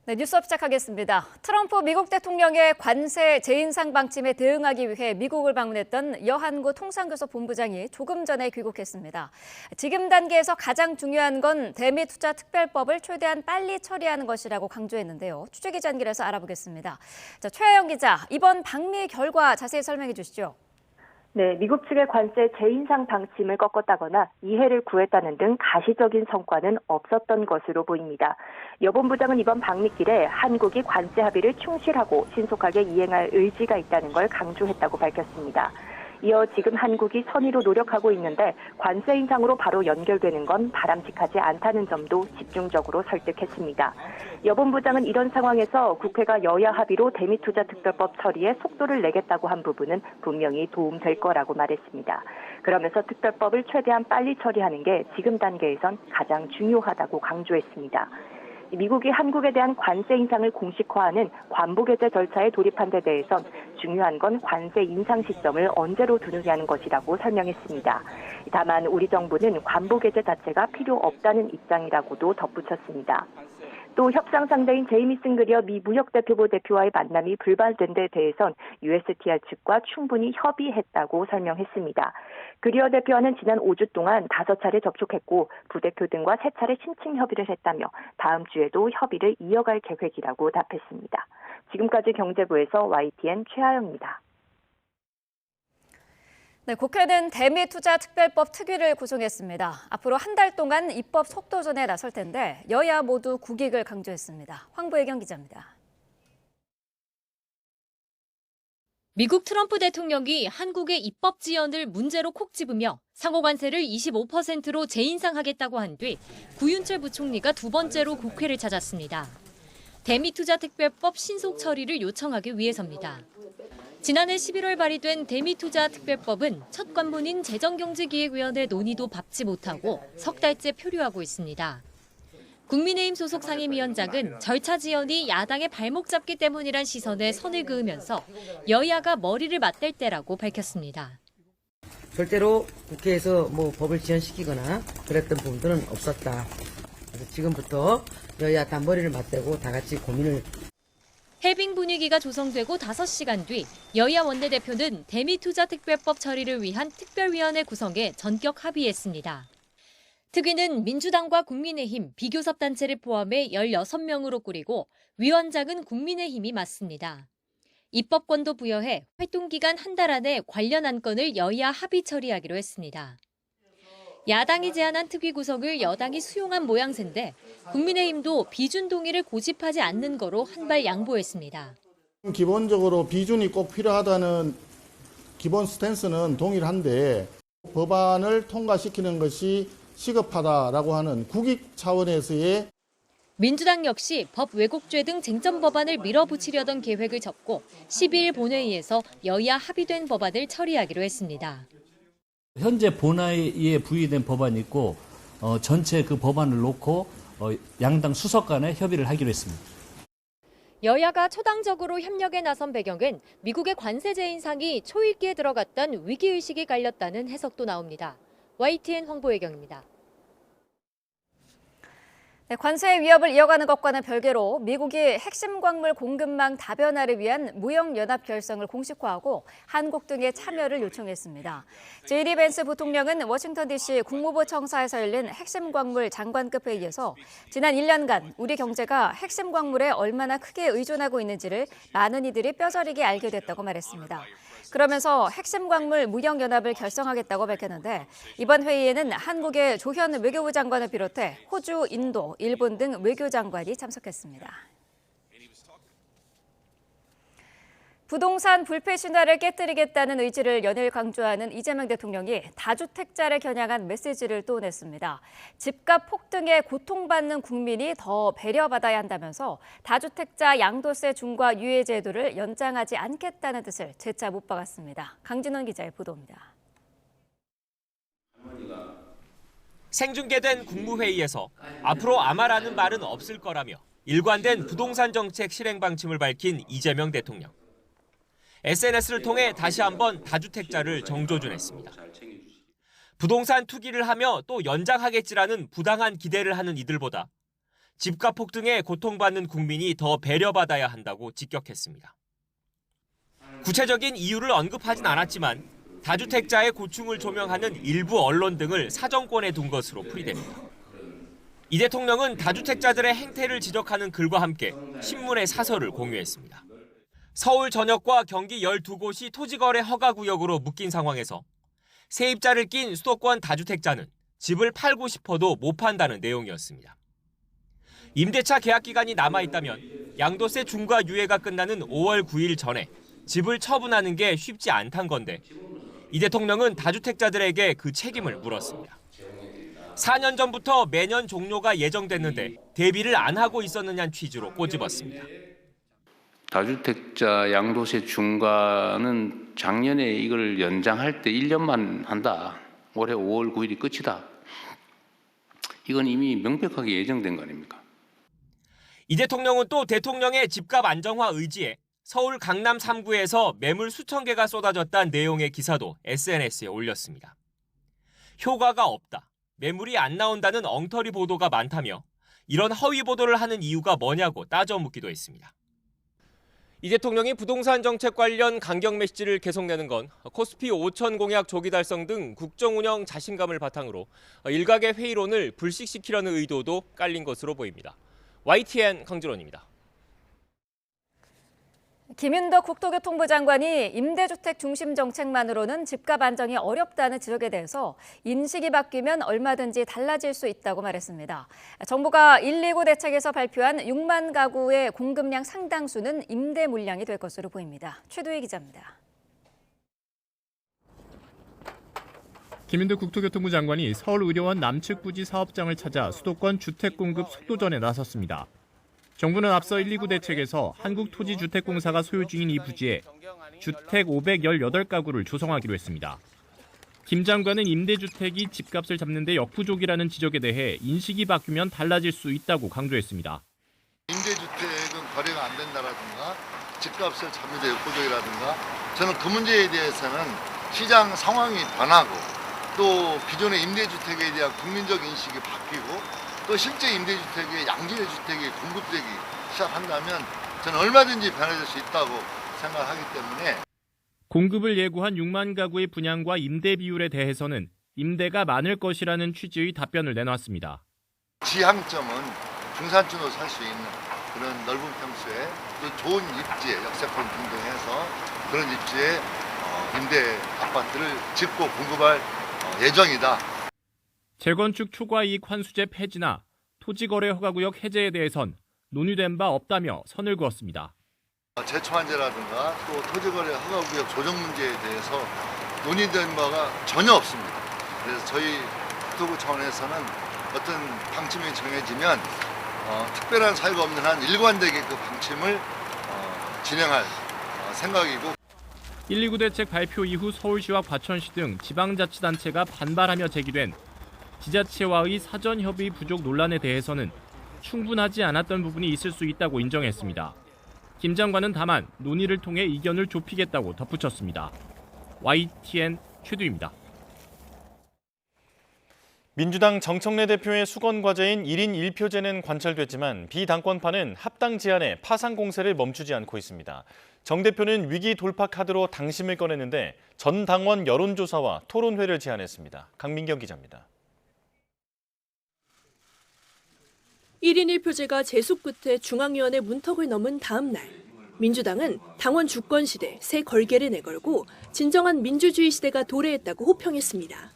네, 뉴스업 시작하겠습니다. 트럼프 미국 대통령의 관세 재인상 방침에 대응하기 위해 미국을 방문했던 여한구 통상교섭 본부장이 조금 전에 귀국했습니다. 지금 단계에서 가장 중요한 건 대미 투자 특별법을 최대한 빨리 처리하는 것이라고 강조했는데요. 취재기자 연결해서 알아보겠습니다. 자, 최하영 기자, 이번 방미 결과 자세히 설명해 주시죠. 네, 미국 측의 관세 재인상 방침을 꺾었다거나 이해를 구했다는 등 가시적인 성과는 없었던 것으로 보입니다. 여 본부장은 이번 방미길에 한국이 관세 합의를 충실하고 신속하게 이행할 의지가 있다는 걸 강조했다고 밝혔습니다. 이어 지금 한국이 선의로 노력하고 있는데 관세 인상으로 바로 연결되는 건 바람직하지 않다는 점도 집중적으로 설득했습니다. 여 본부장은 이런 상황에서 국회가 여야 합의로 대미투자특별법 처리에 속도를 내겠다고 한 부분은 분명히 도움될 거라고 말했습니다. 그러면서 특별법을 최대한 빨리 처리하는 게 지금 단계에선 가장 중요하다고 강조했습니다. 미국이 한국에 대한 관세 인상을 공식화하는 관보게재 절차에 돌입한 데 대해선 중요한 건 관세 인상 시점을 언제로 두느냐는 것이라고 설명했습니다. 다만 우리 정부는 관보게재 자체가 필요 없다는 입장이라고도 덧붙였습니다. 또 협상 상대인 제이미슨 그리어 미 무역대표부 대표와의 만남이 불발된 데 대해선 USTR 측과 충분히 협의했다고 설명했습니다. 그리어 대표와는 지난 5주 동안 5차례 접촉했고 부대표 등과 3차례 심층 협의를 했다며 다음 주에도 협의를 이어갈 계획이라고 답했습니다. 지금까지 경제부에서 YTN 최하영입니다. 네, 국회는 대미투자특별법 특위를 구성했습니다. 앞으로 한 달 동안 입법 속도전에 나설 텐데 여야 모두 국익을 강조했습니다. 황보혜경 기자입니다. 미국 트럼프 대통령이 한국의 입법 지연을 문제로 콕 집으며 상호관세를 25%로 재인상하겠다고 한 뒤 구윤철 부총리가 두 번째로 국회를 찾았습니다. 대미투자특별법 신속 처리를 요청하기 위해서입니다. 지난해 11월 발의된 대미투자특별법은 첫 관문인 재정경제기획위원회 논의도 밟지 못하고 석 달째 표류하고 있습니다. 국민의힘 소속 상임위원장은 절차 지연이 야당의 발목 잡기 때문이란 시선에 선을 그으면서 여야가 머리를 맞댈 때라고 밝혔습니다. 절대로 국회에서 법을 지연시키거나 그랬던 부분들은 없었다. 그래서 지금부터 여야 다 머리를 맞대고 다 같이 고민을. 해빙 분위기가 조성되고 5시간 뒤 여야 원내대표는 대미투자특별법 처리를 위한 특별위원회 구성에 전격 합의했습니다. 특위는 민주당과 국민의힘, 비교섭단체를 포함해 16명으로 꾸리고 위원장은 국민의힘이 맡습니다. 입법권도 부여해 활동기간 한 달 안에 관련 안건을 여야 합의 처리하기로 했습니다. 야당이 제안한 특위 구성을 여당이 수용한 모양새인데 국민의힘도 비준 동의를 고집하지 않는 거로 한발 양보했습니다. 기본적으로 비준이 꼭 필요하다는 기본 스탠스는 동일한데 법안을 통과시키는 것이 시급하다라고 하는 국익 차원에서의 민주당 역시 법 왜곡죄 등 쟁점 법안을 밀어붙이려던 계획을 접고 12일 본회의에서 여야 합의된 법안을 처리하기로 했습니다. 현재 본회의에 부의된 법안이 있고 전체 그 법안을 놓고 양당 수석 간에 협의를 하기로 했습니다. 여야가 초당적으로 협력에 나선 배경은 미국의 관세제 인상이 초읽기에 들어갔던 위기의식이 깔렸다는 해석도 나옵니다. YTN 황보혜경입니다. 네, 관세 위협을 이어가는 것과는 별개로 미국이 핵심 광물 공급망 다변화를 위한 무역연합 결성을 공식화하고 한국 등의 참여를 요청했습니다. 제이디 벤스 부통령은 워싱턴 DC 국무부 청사에서 열린 핵심 광물 장관급 회의에서 지난 1년간 우리 경제가 핵심 광물에 얼마나 크게 의존하고 있는지를 많은 이들이 뼈저리게 알게 됐다고 말했습니다. 그러면서 핵심 광물 무역연합을 결성하겠다고 밝혔는데 이번 회의에는 한국의 조현 외교부 장관을 비롯해 호주, 인도, 일본 등 외교장관이 참석했습니다. 부동산 불패 신화를 깨뜨리겠다는 의지를 연일 강조하는 이재명 대통령이 다주택자를 겨냥한 메시지를 또 냈습니다. 집값 폭등에 고통받는 국민이 더 배려받아야 한다면서 다주택자 양도세 중과 유예 제도를 연장하지 않겠다는 뜻을 재차 못 박았습니다. 강진원 기자의 보도입니다. 생중계된 국무회의에서 앞으로 아마라는 말은 없을 거라며 일관된 부동산 정책 실행 방침을 밝힌 이재명 대통령. SNS를 통해 다시 한번 다주택자를 정조준했습니다. 부동산 투기를 하며 또 연장하겠지라는 부당한 기대를 하는 이들보다 집값 폭등에 고통받는 국민이 더 배려받아야 한다고 직격했습니다. 구체적인 이유를 언급하진 않았지만 다주택자의 고충을 조명하는 일부 언론 등을 사정권에 둔 것으로 풀이됩니다. 이 대통령은 다주택자들의 행태를 지적하는 글과 함께 신문의 사설을 공유했습니다. 서울 전역과 경기 12곳이 토지거래 허가구역으로 묶인 상황에서 세입자를 낀 수도권 다주택자는 집을 팔고 싶어도 못 판다는 내용이었습니다. 임대차 계약 기간이 남아있다면 양도세 중과 유예가 끝나는 5월 9일 전에 집을 처분하는 게 쉽지 않단 건데 이 대통령은 다주택자들에게 그 책임을 물었습니다. 4년 전부터 매년 종료가 예정됐는데 대비를 안 하고 있었느냐는 취지로 꼬집었습니다. 다주택자 양도세 중과는 작년에 이걸 연장할 때 1년만 한다. 올해 5월 9일이 끝이다. 이건 이미 명백하게 예정된 거 아닙니까? 이 대통령은 또 대통령의 집값 안정화 의지에 서울 강남 3구에서 매물 수천 개가 쏟아졌다는 내용의 기사도 SNS에 올렸습니다. 효과가 없다, 매물이 안 나온다는 엉터리 보도가 많다며 이런 허위 보도를 하는 이유가 뭐냐고 따져 묻기도 했습니다. 이 대통령이 부동산 정책 관련 강경 메시지를 계속 내는 건 코스피 5천 공약 조기 달성 등 국정 운영 자신감을 바탕으로 일각의 회의론을 불식시키려는 의도도 깔린 것으로 보입니다. YTN 강진원입니다. 김윤덕 국토교통부 장관이 임대주택 중심 정책만으로는 집값 안정이 어렵다는 지적에 대해서 인식이 바뀌면 얼마든지 달라질 수 있다고 말했습니다. 정부가 129 대책에서 발표한 6만 가구의 공급량 상당수는 임대 물량이 될 것으로 보입니다. 최두희 기자입니다. 김윤덕 국토교통부 장관이 서울의료원 남측 부지 사업장을 찾아 수도권 주택 공급 속도전에 나섰습니다. 정부는 앞서 129 대책에서 한국토지주택공사가 소유 중인 이 부지에 주택 518가구를 조성하기로 했습니다. 김 장관은 임대주택이 집값을 잡는 데 역부족이라는 지적에 대해 인식이 바뀌면 달라질 수 있다고 강조했습니다. 임대주택은 거래가 안 된다라든가 집값을 잡는 데 역부족이라든가 저는 그 문제에 대해서는 시장 상황이 변하고 또 기존의 임대주택에 대한 국민적 인식이 바뀌고 또 실제 임대주택의 양질의 주택이 공급되기 시작한다면 저는 얼마든지 변화될 수 있다고 생각하기 때문에 공급을 예고한 6만 가구의 분양과 임대 비율에 대해서는 임대가 많을 것이라는 취지의 답변을 내놨습니다. 지향점은 중산층으로 살 수 있는 그런 넓은 평수에 또 좋은 입지에 역세권 등등해서 그런 입지에 임대 아파트를 짓고 공급할 예정이다. 재건축 초과이익 환수제 폐지나 토지거래 허가구역 해제에 대해선 논의된 바 없다며 선을 그었습니다. 재초안제라든가 또 토지거래 허가구역 조정 문제에 대해서 논의된 바가 전혀 없습니다. 그래서 저희 국토부 차원에서는 어떤 방침이 정해지면 특별한 사유가 없는 한 일관되게 그 방침을 진행할 생각이고 129 대책 발표 이후 서울시와 과천시 등 지방자치단체가 반발하며 제기된 지자체와의 사전 협의 부족 논란에 대해서는 충분하지 않았던 부분이 있을 수 있다고 인정했습니다. 김 장관은 다만 논의를 통해 이견을 좁히겠다고 덧붙였습니다. YTN 최두입니다. 민주당 정청래 대표의 수건 과제인 1인 1표제는 관철됐지만 비당권파는 합당 제안에 파상 공세를 멈추지 않고 있습니다. 정 대표는 위기 돌파 카드로 당심을 꺼냈는데 전 당원 여론조사와 토론회를 제안했습니다. 강민경 기자입니다. 1인 1표제가 재수 끝에 중앙위원회 문턱을 넘은 다음 날 민주당은 당원 주권 시대 새 걸개를 내걸고 진정한 민주주의 시대가 도래했다고 호평했습니다.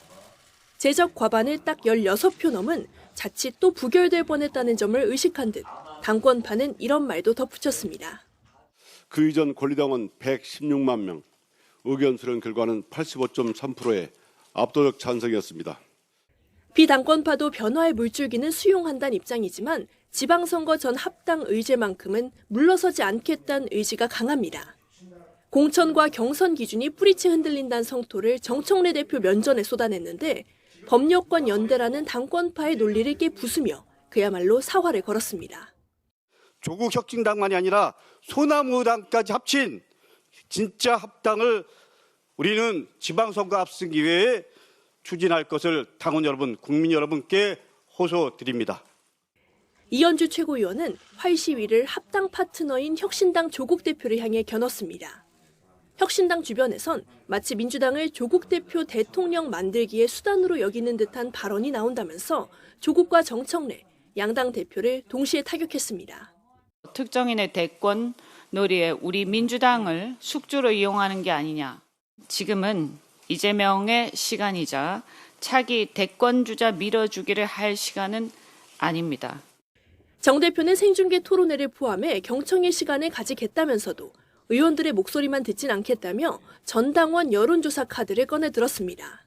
제적 과반을 딱 16표 넘은 자칫 또 부결될 뻔했다는 점을 의식한 듯 당권파는 이런 말도 덧붙였습니다. 그 이전 권리당원 116만 명, 의견 수렴 결과는 85.3%의 압도적 찬성이었습니다. 비당권파도 변화의 물줄기는 수용한다는 입장이지만 지방선거 전 합당 의제만큼은 물러서지 않겠다는 의지가 강합니다. 공천과 경선 기준이 뿌리째 흔들린다는 성토를 정청래 대표 면전에 쏟아냈는데 법여권 연대라는 당권파의 논리를 깨부수며 그야말로 사활을 걸었습니다. 조국 혁신당만이 아니라 소나무당까지 합친 진짜 합당을 우리는 지방선거 앞선 기회에 추진할 것을 당원 여러분, 국민 여러분께 호소드립니다. 이현주 최고위원은 활 시위를 합당 파트너인 혁신당 조국 대표를 향해 겨눴습니다. 혁신당 주변에선 마치 민주당을 조국 대표 대통령 만들기의 수단으로 여기는 듯한 발언이 나온다면서 조국과 정청래, 양당 대표를 동시에 타격했습니다. 특정인의 대권 놀이에 우리 민주당을 숙주로 이용하는 게 아니냐. 지금은 이재명의 시간이자 차기 대권주자 밀어주기를 할 시간은 아닙니다. 정 대표는 생중계 토론회를 포함해 경청의 시간을 가지겠다면서도 의원들의 목소리만 듣진 않겠다며 전당원 여론조사 카드를 꺼내 들었습니다.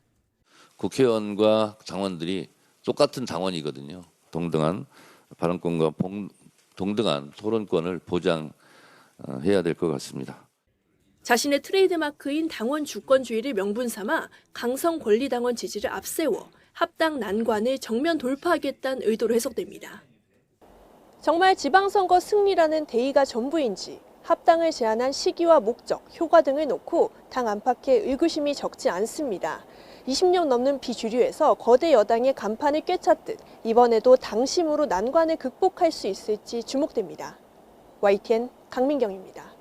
국회의원과 당원들이 똑같은 당원이거든요. 동등한 발언권과 동등한 토론권을 보장해야 될 것 같습니다. 자신의 트레이드마크인 당원 주권주의를 명분 삼아 강성 권리당원 지지를 앞세워 합당 난관을 정면 돌파하겠다는 의도로 해석됩니다. 정말 지방선거 승리라는 대의가 전부인지 합당을 제안한 시기와 목적, 효과 등을 놓고 당 안팎에 의구심이 적지 않습니다. 20년 넘는 비주류에서 거대 여당의 간판을 꿰찼듯 이번에도 당심으로 난관을 극복할 수 있을지 주목됩니다. YTN 강민경입니다.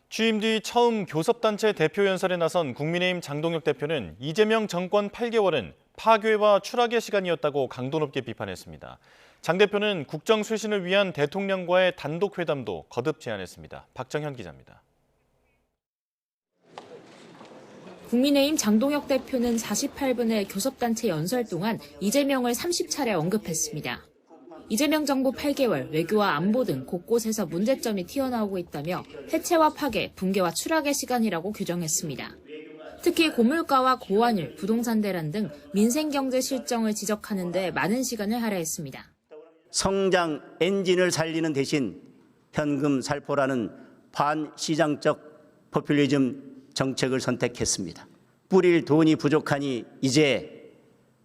취임 뒤 처음 교섭단체 대표 연설에 나선 국민의힘 장동혁 대표는 이재명 정권 8개월은 파괴와 추락의 시간이었다고 강도 높게 비판했습니다. 장 대표는 국정 쇄신을 위한 대통령과의 단독 회담도 거듭 제안했습니다. 박정현 기자입니다. 국민의힘 장동혁 대표는 48분의 교섭단체 연설 동안 이재명을 30차례 언급했습니다. 이재명 정부 8개월, 외교와 안보 등 곳곳에서 문제점이 튀어나오고 있다며 해체와 파괴, 붕괴와 추락의 시간이라고 규정했습니다. 특히 고물가와 고환율, 부동산 대란 등 민생경제 실정을 지적하는 데 많은 시간을 할애했습니다. 성장 엔진을 살리는 대신 현금 살포라는 반시장적 포퓰리즘 정책을 선택했습니다. 뿌릴 돈이 부족하니 이제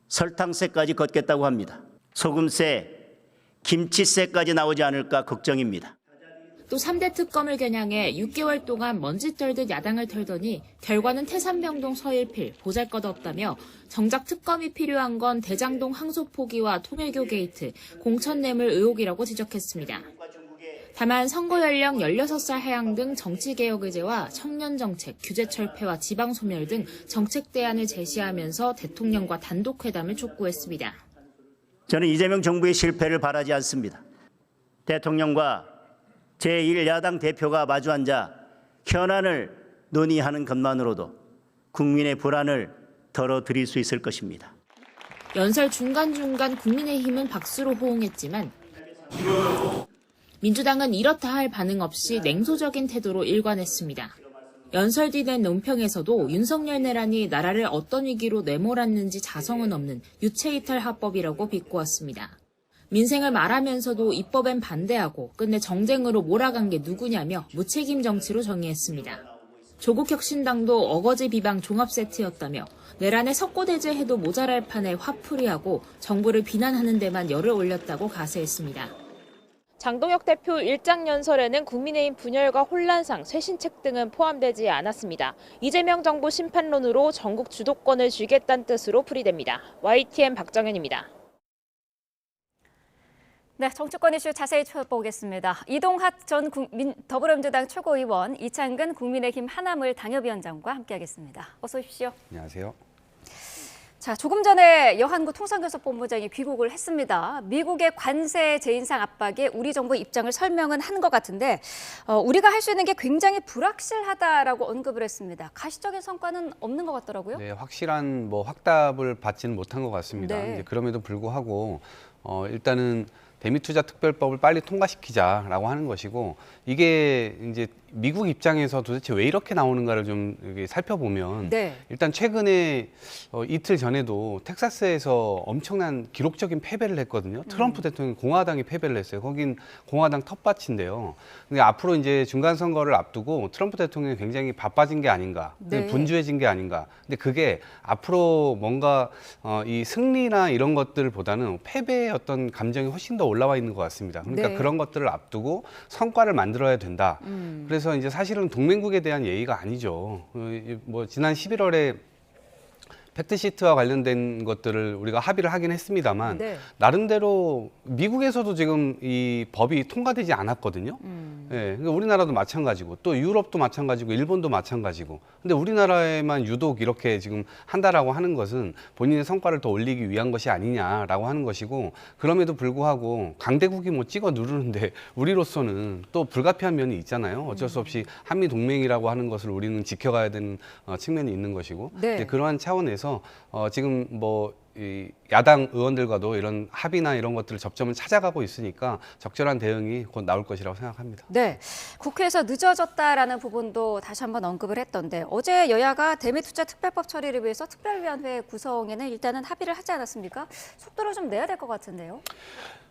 설탕세까지 걷겠다고 합니다. 소금세, 김치세까지 나오지 않을까 걱정입니다. 또 3대 특검을 겨냥해 6개월 동안 먼지 떨듯 야당을 털더니 결과는 태산병동 서일필, 보잘것없다며 정작 특검이 필요한 건 대장동 항소 포기와 통일교 게이트, 공천뇌물 의혹이라고 지적했습니다. 다만 선거 연령 16살 하향 등 정치개혁 의제와 청년정책, 규제 철폐와 지방소멸 등 정책 대안을 제시하면서 대통령과 단독회담을 촉구했습니다. 저는 이재명 정부의 실패를 바라지 않습니다. 대통령과 제1야당 대표가 마주 앉아 현안을 논의하는 것만으로도 국민의 불안을 덜어드릴 수 있을 것입니다. 연설 중간중간 국민의힘은 박수로 호응했지만 민주당은 이렇다 할 반응 없이 냉소적인 태도로 일관했습니다. 연설 뒤 낸 논평에서도 윤석열 내란이 나라를 어떤 위기로 내몰았는지 자성은 없는 유체이탈 합법이라고 비꼬았습니다. 민생을 말하면서도 입법엔 반대하고 끝내 정쟁으로 몰아간 게 누구냐며 무책임 정치로 정의했습니다. 조국 혁신당도 어거지 비방 종합 세트였다며 내란에 석고대죄해도 모자랄 판에 화풀이하고 정부를 비난하는 데만 열을 올렸다고 가세했습니다. 장동혁 대표 일장 연설에는 국민의힘 분열과 혼란상, 쇄신책 등은 포함되지 않았습니다. 이재명 정부 심판론으로 전국 주도권을 쥐겠다는 뜻으로 풀이됩니다. YTN 박정현입니다. 네, 정치권 이슈 자세히 쳐보겠습니다. 이동학 전 더불어민주당 최고위원, 이창근 국민의힘 하나물 당협위원장과 함께하겠습니다. 어서 오십시오. 안녕하세요. 자, 조금 전에 여한구 통상교섭본부장이 귀국을 했습니다. 미국의 관세 재인상 압박에 우리 정부 입장을 설명은 한 것 같은데 우리가 할 수 있는 게 굉장히 불확실하다라고 언급을 했습니다. 가시적인 성과는 없는 것 같더라고요. 네, 확실한 확답을 받지는 못한 것 같습니다. 네. 이제 그럼에도 불구하고 일단은 대미투자특별법을 빨리 통과시키자라고 하는 것이고, 이게 이제 미국 입장에서 도대체 왜 이렇게 나오는가를 좀 살펴보면 네. 일단 최근에 이틀 전에도 텍사스에서 엄청난 기록적인 패배를 했거든요. 트럼프 대통령이 공화당이 패배를 했어요. 거긴 공화당 텃밭인데요. 근데 앞으로 이제 중간 선거를 앞두고 트럼프 대통령이 굉장히 바빠진 게 아닌가, 네. 분주해진 게 아닌가. 근데 그게 앞으로 뭔가 이 승리나 이런 것들보다는 패배의 어떤 감정이 훨씬 더 올라와 있는 것 같습니다. 그러니까 네. 그런 것들을 앞두고 성과를 만들어야 된다. 그래서 이제 사실은 동맹국에 대한 예의가 아니죠. 지난 11월에 팩트시트와 관련된 것들을 우리가 합의를 하긴 했습니다만 네. 나름대로 미국에서도 지금 이 법이 통과되지 않았거든요. 예, 그러니까 우리나라도 마찬가지고 또 유럽도 마찬가지고 일본도 마찬가지고. 근데 우리나라에만 유독 이렇게 지금 한다라고 하는 것은 본인의 성과를 더 올리기 위한 것이 아니냐라고 하는 것이고, 그럼에도 불구하고 강대국이 뭐 찍어 누르는데 우리로서는 또 불가피한 면이 있잖아요. 어쩔 수 없이 한미 동맹이라고 하는 것을 우리는 지켜가야 되는 측면이 있는 것이고. 네. 이제 그러한 차원에서 지금 뭐 이 야당 의원들과도 이런 합의나 이런 것들을 접점을 찾아가고 있으니까 적절한 대응이 곧 나올 것이라고 생각합니다. 네, 국회에서 늦어졌다라는 부분도 다시 한번 언급을 했던데 어제 여야가 대미투자 특별법 처리를 위해서 특별위원회 구성에는 일단은 합의를 하지 않았습니까? 속도를 좀 내야 될 것 같은데요.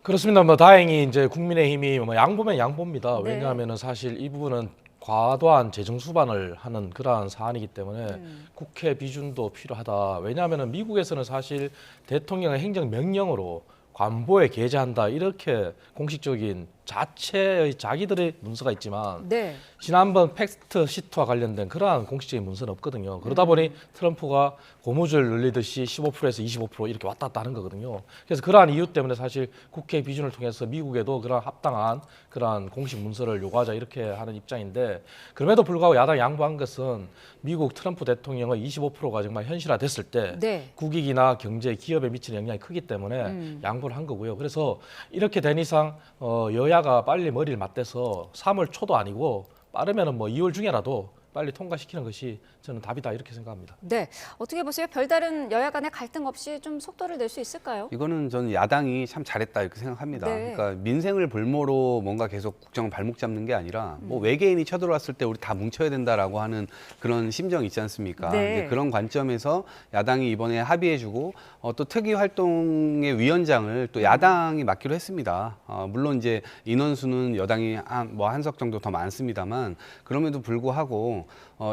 그렇습니다. 뭐 다행히 이제 국민의힘이 뭐 양보면 양보입니다. 네. 왜냐하면은 사실 이 부분은 과도한 재정 수반을 하는 그러한 사안이기 때문에 국회 비준도 필요하다. 왜냐하면은 미국에서는 사실 대통령의 행정 명령으로 관보에 게재한다 이렇게 공식적인 자체의 자기들의 문서가 있지만 네. 지난번 팩트 시트와 관련된 그러한 공식적인 문서는 없거든요. 그러다 보니 트럼프가 고무줄 늘리듯이 15%에서 25% 이렇게 왔다 갔다 하는 거거든요. 그래서 그러한 이유 때문에 사실 국회 비준을 통해서 미국에도 그러한 합당한 그러한 공식 문서를 요구하자 이렇게 하는 입장인데, 그럼에도 불구하고 야당이 양보한 것은 미국 트럼프 대통령의 25%가 정말 현실화됐을 때 네. 국익이나 경제, 기업에 미치는 영향이 크기 때문에 양보를 한 거고요. 그래서 이렇게 된 이상 여야가 빨리 머리를 맞대서 3월 초도 아니고 빠르면은 뭐 2월 중에라도 빨리 통과시키는 것이 저는 답이다 이렇게 생각합니다. 네, 어떻게 보세요? 별다른 여야 간의 갈등 없이 좀 속도를 낼 수 있을까요? 이거는 저는 야당이 참 잘했다 이렇게 생각합니다. 네. 그러니까 민생을 볼모로 뭔가 계속 국정을 발목 잡는 게 아니라 뭐 외계인이 쳐들어왔을 때 우리 다 뭉쳐야 된다라고 하는 그런 심정이 있지 않습니까? 네. 이제 그런 관점에서 야당이 이번에 합의해주고 또 특위 활동의 위원장을 또 야당이 맡기로 했습니다. 물론 이제 인원수는 여당이 한석 정도 더 많습니다만 그럼에도 불구하고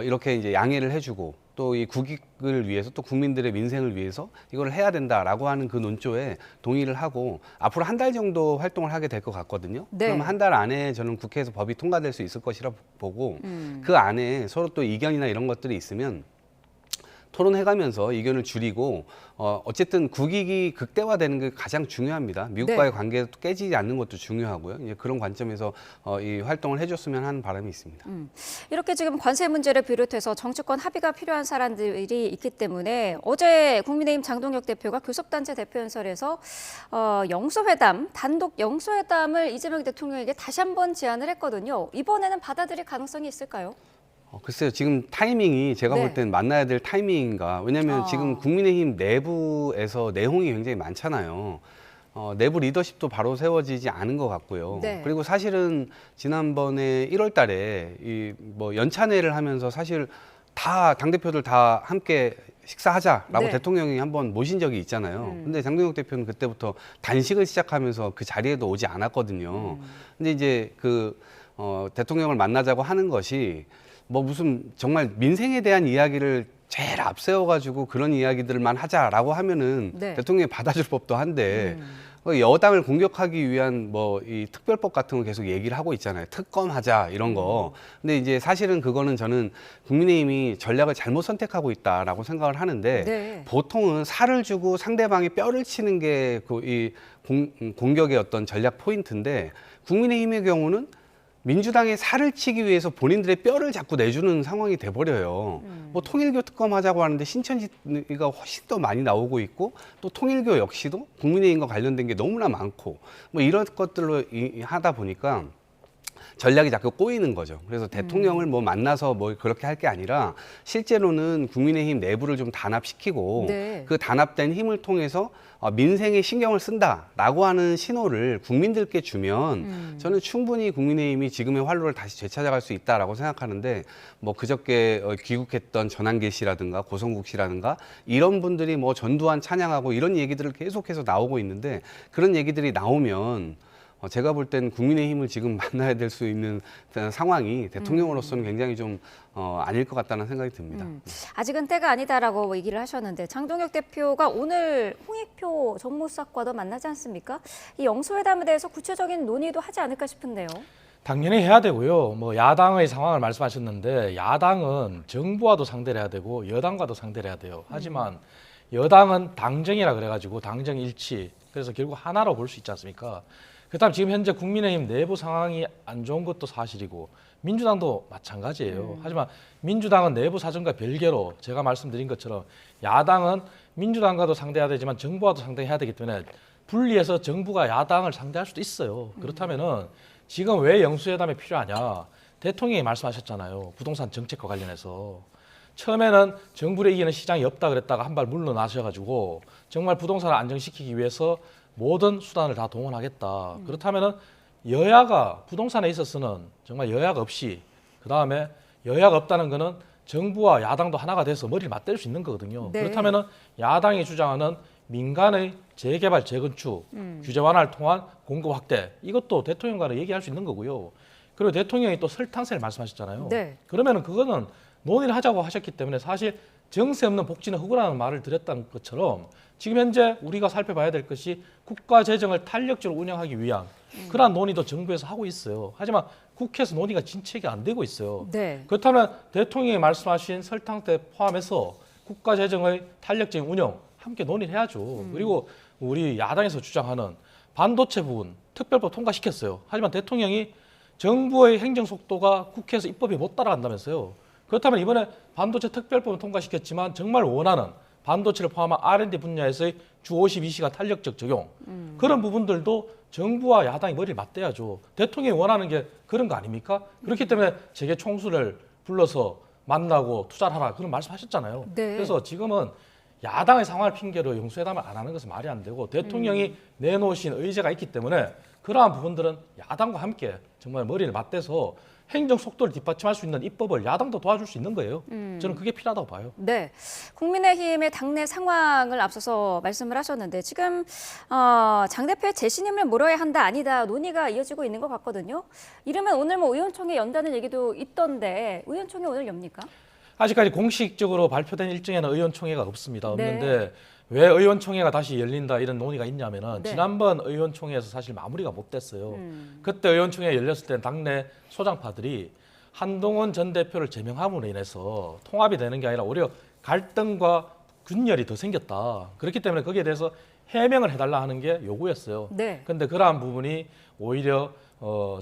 이렇게 이제 양해를 해주고 또 이 국익을 위해서 또 국민들의 민생을 위해서 이걸 해야 된다라고 하는 그 논조에 동의를 하고 앞으로 한 달 정도 활동을 하게 될 것 같거든요. 네. 그럼 한 달 안에 저는 국회에서 법이 통과될 수 있을 것이라 보고 그 안에 서로 또 이견이나 이런 것들이 있으면 토론해가면서 이견을 줄이고 어쨌든 국익이 극대화되는 게 가장 중요합니다. 미국과의 네. 관계가 또 깨지지 않는 것도 중요하고요. 이제 그런 관점에서 이 활동을 해줬으면 하는 바람이 있습니다. 이렇게 지금 관세 문제를 비롯해서 정치권 합의가 필요한 사람들이 있기 때문에 어제 국민의힘 장동혁 대표가 교섭단체 대표연설에서 영수회담, 단독 영수회담을 이재명 대통령에게 다시 한번 제안을 했거든요. 이번에는 받아들일 가능성이 있을까요? 글쎄요, 지금 타이밍이 제가 네. 볼 땐 만나야 될 타이밍인가. 왜냐하면 지금 국민의힘 내부에서 내홍이 굉장히 많잖아요. 내부 리더십도 바로 세워지지 않은 것 같고요. 네. 그리고 사실은 지난번에 1월 달에 이 뭐 연찬회를 하면서 사실 다 당대표들 다 함께 식사하자라고 네. 대통령이 한번 모신 적이 있잖아요. 근데 장동혁 대표는 그때부터 단식을 시작하면서 그 자리에도 오지 않았거든요. 근데 이제 대통령을 만나자고 하는 것이 뭐 무슨 정말 민생에 대한 이야기를 제일 앞세워가지고 그런 이야기들만 하자라고 하면은 네. 대통령이 받아줄 법도 한데 여당을 공격하기 위한 뭐 이 특별법 같은 거 계속 얘기를 하고 있잖아요. 특검하자 이런 거. 근데 이제 사실은 그거는 저는 국민의힘이 전략을 잘못 선택하고 있다라고 생각을 하는데 네. 보통은 살을 주고 상대방이 뼈를 치는 게 이 공격의 어떤 전략 포인트인데 국민의힘의 경우는 민주당의 살을 치기 위해서 본인들의 뼈를 자꾸 내주는 상황이 돼버려요. 뭐 통일교 특검하자고 하는데 신천지가 훨씬 더 많이 나오고 있고 또 통일교 역시도 국민의힘과 관련된 게 너무나 많고 뭐 이런 것들로 하다 보니까 전략이 자꾸 꼬이는 거죠. 그래서 대통령을 뭐 만나서 뭐 그렇게 할 게 아니라 실제로는 국민의힘 내부를 좀 단합시키고 네. 그 단합된 힘을 통해서 민생에 신경을 쓴다라고 하는 신호를 국민들께 주면 저는 충분히 국민의힘이 지금의 활로를 다시 되찾아갈 수 있다라고 생각하는데 뭐 그저께 귀국했던 전한계 씨라든가 고성국 씨라든가 이런 분들이 뭐 전두환 찬양하고 이런 얘기들을 계속해서 나오고 있는데 그런 얘기들이 나오면 제가 볼 땐 국민의힘을 지금 만나야 될 수 있는 상황이 대통령으로서는 굉장히 좀 아닐 것 같다는 생각이 듭니다. 아직은 때가 아니다라고 얘기를 하셨는데 장동혁 대표가 오늘 홍익표 정무수석과도 만나지 않습니까? 이 영수회담에 대해서 구체적인 논의도 하지 않을까 싶은데요. 당연히 해야 되고요. 뭐 야당의 상황을 말씀하셨는데 야당은 정부와도 상대를 해야 되고 여당과도 상대를 해야 돼요. 하지만 여당은 당정이라 그래가지고 당정 일치. 그래서 결국 하나로 볼 수 있지 않습니까? 그다음 지금 현재 국민의힘 내부 상황이 안 좋은 것도 사실이고 민주당도 마찬가지예요. 하지만 민주당은 내부 사정과 별개로 제가 말씀드린 것처럼 야당은 민주당과도 상대해야 되지만 정부와도 상대해야 되기 때문에 분리해서 정부가 야당을 상대할 수도 있어요. 그렇다면은 지금 왜 영수회담이 필요하냐? 대통령이 말씀하셨잖아요. 부동산 정책과 관련해서. 처음에는 정부를 이기는 시장이 없다 그랬다가 한 발 물러나셔가지고 정말 부동산을 안정시키기 위해서 모든 수단을 다 동원하겠다. 그렇다면은 여야가 부동산에 있어서는 정말 여야가 없이 그다음에 여야가 없다는 거는 정부와 야당도 하나가 돼서 머리를 맞댈 수 있는 거거든요. 네. 그렇다면은 야당이 주장하는 민간의 재개발, 재건축, 규제 완화를 통한 공급 확대 이것도 대통령과는 얘기할 수 있는 거고요. 그리고 대통령이 또 설탕세를 말씀하셨잖아요. 네. 그러면은 그거는 논의를 하자고 하셨기 때문에 사실 정세 없는 복지는 허구라는 말을 드렸다는 것처럼 지금 현재 우리가 살펴봐야 될 것이 국가 재정을 탄력적으로 운영하기 위한 그러한 논의도 정부에서 하고 있어요. 하지만 국회에서 논의가 진척이 안 되고 있어요. 네. 그렇다면 대통령이 말씀하신 설탕세 포함해서 국가 재정의 탄력적인 운영 함께 논의를 해야죠. 그리고 우리 야당에서 주장하는 반도체 부분 특별법 통과시켰어요. 하지만 대통령이 정부의 행정 속도가 국회에서 입법이 못 따라간다면서요. 그렇다면 이번에 반도체 특별법을 통과시켰지만 정말 원하는 반도체를 포함한 R&D 분야에서의 주 52시간 탄력적 적용 그런 부분들도 정부와 야당이 머리를 맞대야죠. 대통령이 원하는 게 그런 거 아닙니까? 그렇기 때문에 재계 총수를 불러서 만나고 투자를 하라 그런 말씀하셨잖아요. 네. 그래서 지금은 야당의 상황을 핑계로 영수회담을 안 하는 것은 말이 안 되고 대통령이 내놓으신 의제가 있기 때문에 그러한 부분들은 야당과 함께 정말 머리를 맞대서 행정 속도를 뒷받침할 수 있는 입법을 야당도 도와줄 수 있는 거예요. 저는 그게 필요하다고 봐요. 네, 국민의힘의 당내 상황을 앞서서 말씀을 하셨는데 지금 장 대표의 재신임을 물어야 한다 아니다 논의가 이어지고 있는 것 같거든요. 이러면 오늘 뭐 의원총회 연다는 얘기도 있던데 의원총회 오늘 엽니까? 아직까지 공식적으로 발표된 일정에는 의원총회가 없습니다. 없는데 네. 왜 의원총회가 다시 열린다 이런 논의가 있냐면은 네. 지난번 의원총회에서 사실 마무리가 못 됐어요. 그때 의원총회 열렸을 때 당내 소장파들이 한동훈 전 대표를 제명함으로 인해서 통합이 되는 게 아니라 오히려 갈등과 균열이 더 생겼다. 그렇기 때문에 거기에 대해서 해명을 해달라 하는 게 요구였어요. 네. 그런데 그러한 부분이 오히려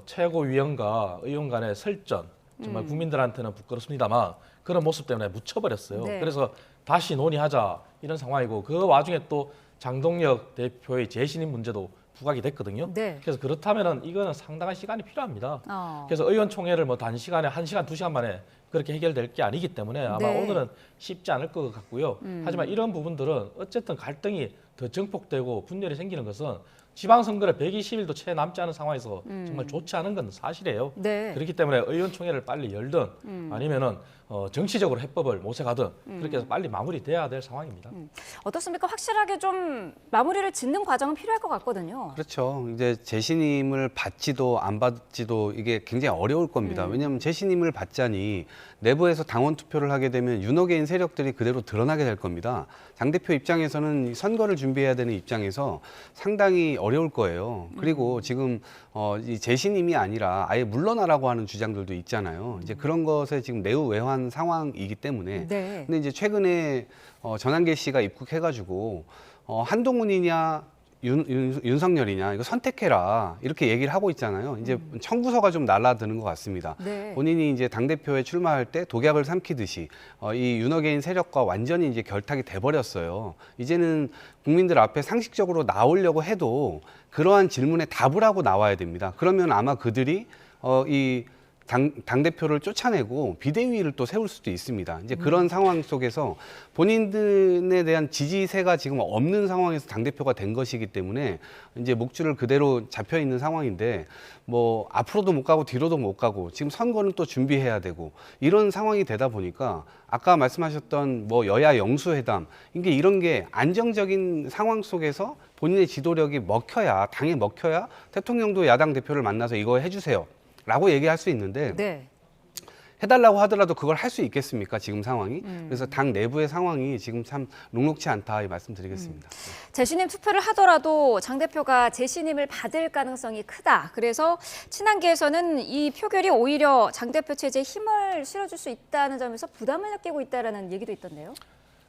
최고위원과 의원 간의 설전, 정말 국민들한테는 부끄럽습니다만 그런 모습 때문에 묻혀버렸어요. 네. 그래서 다시 논의하자 이런 상황이고 그 와중에 또 장동혁 대표의 재신임 문제도 부각이 됐거든요. 네. 그래서 그렇다면은 이거는 상당한 시간이 필요합니다. 어. 그래서 의원총회를 뭐 단시간에 1시간, 2시간 만에 그렇게 해결될 게 아니기 때문에 아마 네. 오늘은 쉽지 않을 것 같고요. 하지만 이런 부분들은 어쨌든 갈등이 더 증폭되고 분열이 생기는 것은 지방선거를 120일도 채 남지 않은 상황에서 정말 좋지 않은 건 사실이에요. 네. 그렇기 때문에 의원총회를 빨리 열든 아니면은 정치적으로 해법을 모색하든 그렇게 해서 빨리 마무리돼야 될 상황입니다. 어떻습니까? 확실하게 좀 마무리를 짓는 과정은 필요할 것 같거든요. 그렇죠. 이제 재신임을 받지도 안 받지도 이게 굉장히 어려울 겁니다. 왜냐하면 재신임을 받자니 내부에서 당원 투표를 하게 되면 윤호개인 세력들이 그대로 드러나게 될 겁니다. 장 대표 입장에서는 선거를 준비해야 되는 입장에서 상당히 어려울 거예요. 그리고 지금 이 재신임이 아니라 아예 물러나라고 하는 주장들도 있잖아요. 이제 그런 것에 지금 매우 외환 상황이기 때문에. 네. 근데 이제 최근에 전한계 씨가 입국해가지고 한동훈이냐 윤석열이냐 이거 선택해라 이렇게 얘기를 하고 있잖아요. 이제 청구서가 좀 날아드는 것 같습니다. 네. 본인이 이제 당대표에 출마할 때 독약을 삼키듯이 이 윤호개인 세력과 완전히 이제 결탁이 돼버렸어요. 이제는 국민들 앞에 상식적으로 나오려고 해도 그러한 질문에 답을 하고 나와야 됩니다. 그러면 아마 그들이 이 당대표를 쫓아내고 비대위를 또 세울 수도 있습니다. 이제 그런 상황 속에서 본인들에 대한 지지세가 지금 없는 상황에서 당대표가 된 것이기 때문에 이제 목줄을 그대로 잡혀 있는 상황인데 뭐 앞으로도 못 가고 뒤로도 못 가고 지금 선거는 또 준비해야 되고 이런 상황이 되다 보니까 아까 말씀하셨던 뭐 여야 영수회담 이게 이런 게 안정적인 상황 속에서 본인의 지도력이 먹혀야 당에 먹혀야 대통령도 야당 대표를 만나서 이거 해주세요. 라고 얘기할 수 있는데 네. 해달라고 하더라도 그걸 할 수 있겠습니까? 지금 상황이. 그래서 당 내부의 상황이 지금 참 녹록치 않다 이 말씀드리겠습니다. 재신임 투표를 하더라도 장 대표가 재신임을 받을 가능성이 크다. 그래서 친한계에서는 이 표결이 오히려 장 대표 체제에 힘을 실어줄 수 있다는 점에서 부담을 느끼고 있다는 얘기도 있던데요.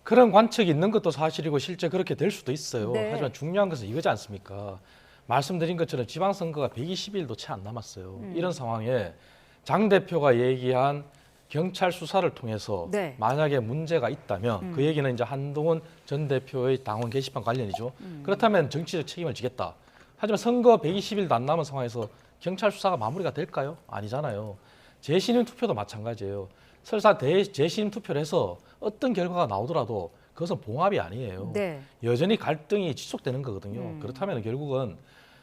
그런 관측이 있는 것도 사실이고 실제 그렇게 될 수도 있어요. 네. 하지만 중요한 것은 이거지 않습니까? 말씀드린 것처럼 지방선거가 120일도 채 안 남았어요. 이런 상황에 장 대표가 얘기한 경찰 수사를 통해서 네. 만약에 문제가 있다면 그 얘기는 이제 한동훈 전 대표의 당원 게시판 관련이죠. 그렇다면 정치적 책임을 지겠다. 하지만 선거 120일도 안 남은 상황에서 경찰 수사가 마무리가 될까요? 아니잖아요. 재신임 투표도 마찬가지예요. 설사 재신임 투표를 해서 어떤 결과가 나오더라도 그것은 봉합이 아니에요. 네. 여전히 갈등이 지속되는 거거든요. 그렇다면 결국은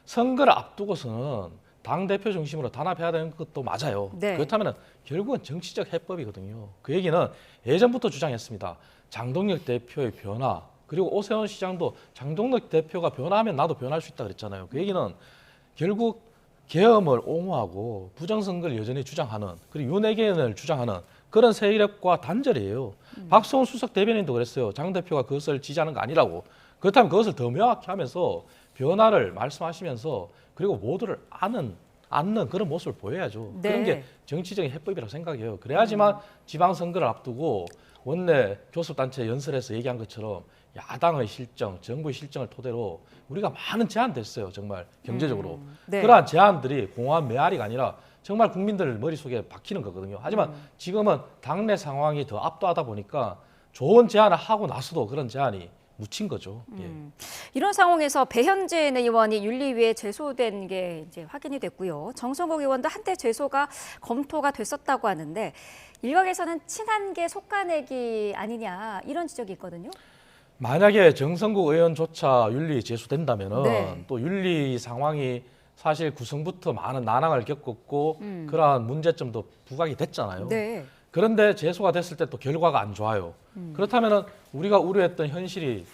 선거를 앞두고서는 당대표 중심으로 단합해야 되는 것도 맞아요. 네. 그렇다면 결국은 정치적 해법이거든요. 그 얘기는 예전부터 주장했습니다. 장동혁 대표의 변화, 그리고 오세훈 시장도 장동혁 대표가 변화하면 나도 변할 수 있다 그랬잖아요. 그 얘기는 결국 계엄을 옹호하고 부정선거를 여전히 주장하는, 그리고 윤핵관을 주장하는 그런 세력과 단절이에요. 박수홍 수석 대변인도 그랬어요. 장 대표가 그것을 지지하는 거 아니라고. 그렇다면 그것을 더 명확히 하면서 변화를 말씀하시면서 그리고 모두를 안는 그런 모습을 보여야죠. 네. 그런 게 정치적인 해법이라고 생각해요. 그래야지만 지방선거를 앞두고 원내 교섭단체 연설에서 얘기한 것처럼 야당의 실정, 정부의 실정을 토대로 우리가 많은 제안도 했어요. 정말 경제적으로. 네. 그러한 제안들이 공허한 메아리가 아니라 정말 국민들 머릿속에 박히는 거거든요. 하지만 지금은 당내 상황이 더 압도하다 보니까 좋은 제안을 하고 나서도 그런 제안이 묻힌 거죠. 예. 이런 상황에서 배현진 의원이 윤리위에 제소된 게 이제 확인이 됐고요. 정성국 의원도 한때 제소가 검토가 됐었다고 하는데 일각에서는 친한계 속가내기 아니냐 이런 지적이 있거든요. 만약에 정성국 의원조차 윤리 제소된다면은 네. 또 윤리 상황이 사실 구성부터 많은 난항을 겪었고 그러한 문제점도 부각이 됐잖아요. 네. 그런데 제소가 됐을 때 또 결과가 안 좋아요. 그렇다면은 우리가 우려했던 현실이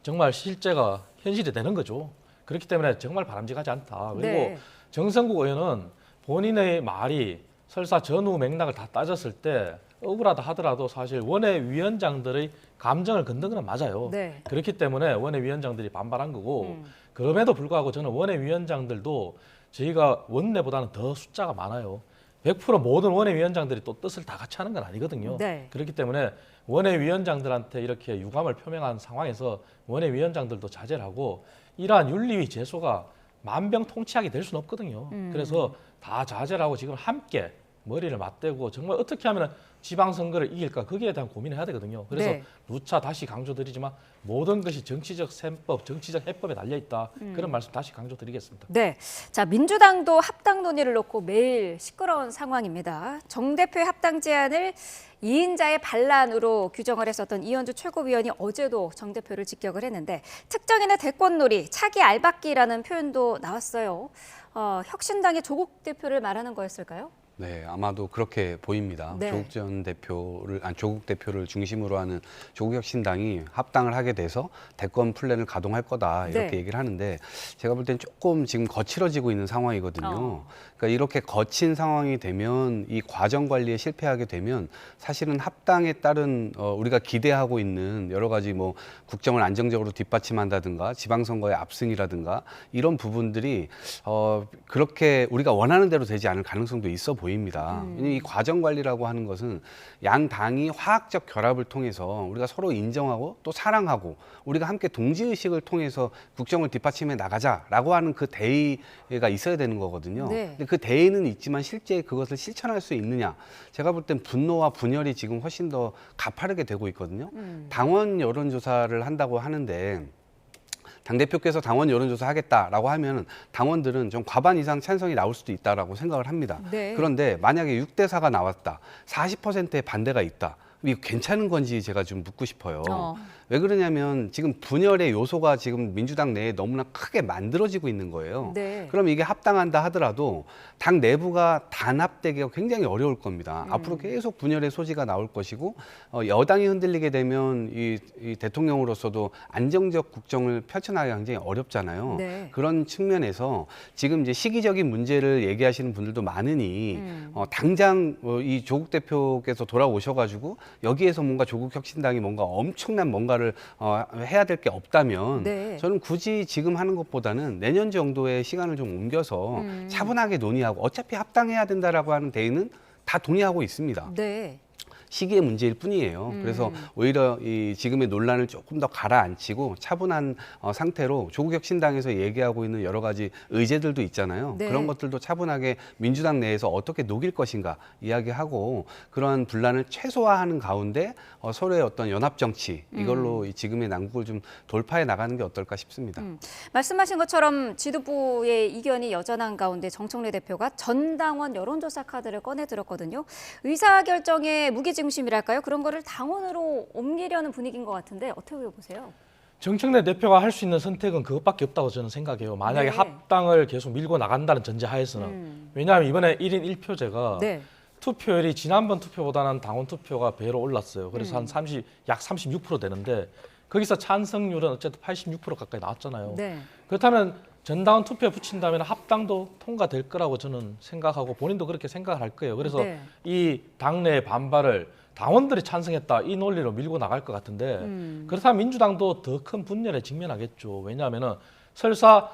정말 실제가 현실이 되는 거죠. 그렇기 때문에 정말 바람직하지 않다. 그리고 네. 정성국 의원은 본인의 말이 설사 전후 맥락을 다 따졌을 때 억울하다 하더라도 사실 원외위원장들의 감정을 건든 건 맞아요. 네. 그렇기 때문에 원외위원장들이 반발한 거고 그럼에도 불구하고 저는 원외위원장들도 저희가 원내보다는 더 숫자가 많아요. 100% 모든 원외위원장들이 또 뜻을 다 같이 하는 건 아니거든요. 네. 그렇기 때문에 원외위원장들한테 이렇게 유감을 표명한 상황에서 원외위원장들도 자제를 하고 이러한 윤리위 제소가 만병통치약이 될 수는 없거든요. 그래서 다 자제를 하고 지금 함께 머리를 맞대고 정말 어떻게 하면 지방선거를 이길까 거기에 대한 고민을 해야 되거든요. 그래서 네. 누차 다시 강조드리지만 모든 것이 정치적 셈법, 정치적 해법에 달려있다. 그런 말씀 다시 강조드리겠습니다. 네, 자 민주당도 합당 논의를 놓고 매일 시끄러운 상황입니다. 정 대표의 합당 제안을 2인자의 반란으로 규정을 했었던 이현주 최고위원이 어제도 정 대표를 직격을 했는데 특정인의 대권놀이, 차기 알박기라는 표현도 나왔어요. 혁신당의 조국 대표를 말하는 거였을까요? 네, 아마도 그렇게 보입니다. 네. 조국 대표를 중심으로 하는 조국혁신당이 합당을 하게 돼서 대권 플랜을 가동할 거다 이렇게 네. 얘기를 하는데 제가 볼 땐 조금 지금 거칠어지고 있는 상황이거든요. 그러니까 이렇게 거친 상황이 되면 이 과정 관리에 실패하게 되면 사실은 합당에 따른 우리가 기대하고 있는 여러 가지 뭐 국정을 안정적으로 뒷받침한다든가 지방선거의 압승이라든가 이런 부분들이 그렇게 우리가 원하는 대로 되지 않을 가능성도 있어 보입니다. 이 과정 관리라고 하는 것은 양 당이 화학적 결합을 통해서 우리가 서로 인정하고 또 사랑하고 우리가 함께 동지의식을 통해서 국정을 뒷받침해 나가자라고 하는 그 대의가 있어야 되는 거거든요. 네. 근데 그 대의는 있지만 실제 그것을 실천할 수 있느냐. 제가 볼 땐 분노와 분열이 지금 훨씬 더 가파르게 되고 있거든요. 당원 여론조사를 한다고 하는데 당대표께서 당원 여론조사 하겠다라고 하면 당원들은 좀 과반 이상 찬성이 나올 수도 있다라고 생각을 합니다. 네. 그런데 만약에 6대4가 나왔다. 40%의 반대가 있다. 이거 괜찮은 건지 제가 좀 묻고 싶어요. 왜 그러냐면 지금 분열의 요소가 지금 민주당 내에 너무나 크게 만들어지고 있는 거예요. 네. 그럼 이게 합당한다 하더라도 당 내부가 단합되기가 굉장히 어려울 겁니다. 앞으로 계속 분열의 소지가 나올 것이고 여당이 흔들리게 되면 이 대통령으로서도 안정적 국정을 펼쳐나가기가 굉장히 어렵잖아요. 네. 그런 측면에서 지금 이제 시기적인 문제를 얘기하시는 분들도 많으니 당장 이 조국 대표께서 돌아오셔가지고 여기에서 뭔가 조국혁신당이 뭔가 엄청난 뭔가를 해야 될 게 없다면 네. 저는 굳이 지금 하는 것보다는 내년 정도의 시간을 좀 옮겨서 차분하게 논의하고 어차피 합당해야 된다라고 하는 대의는 다 동의하고 있습니다. 네. 시기의 문제일 뿐이에요. 그래서 오히려 이 지금의 논란을 조금 더 가라앉히고 차분한 상태로 조국혁신당에서 얘기하고 있는 여러 가지 의제들도 있잖아요. 네. 그런 것들도 차분하게 민주당 내에서 어떻게 녹일 것인가 이야기하고 그러한 분란을 최소화하는 가운데 서로의 어떤 연합 정치 이걸로 지금의 난국을 좀 돌파해 나가는 게 어떨까 싶습니다. 말씀하신 것처럼 지도부의 이견이 여전한 가운데 정청래 대표가 전당원 여론조사 카드를 꺼내들었거든요. 의사결정의 무게중심이랄까요? 그런 거를 당원으로 옮기려는 분위기인 것 같은데 어떻게 보세요? 정청래 대표가 할 수 있는 선택은 그것밖에 없다고 저는 생각해요. 만약에 네. 합당을 계속 밀고 나간다는 전제하에서는. 왜냐하면 이번에 1인 1표제가 네. 투표율이 지난번 투표보다는 당원 투표가 배로 올랐어요. 그래서 약 36% 되는데 거기서 찬성률은 어쨌든 86% 가까이 나왔잖아요. 네. 그렇다면 전당원 투표 붙인다면 합당도 통과될 거라고 저는 생각하고 본인도 그렇게 생각을 할 거예요. 그래서 네. 이 당내 반발을 당원들이 찬성했다 이 논리로 밀고 나갈 것 같은데 그렇다면 민주당도 더 큰 분열에 직면하겠죠. 왜냐하면은 설사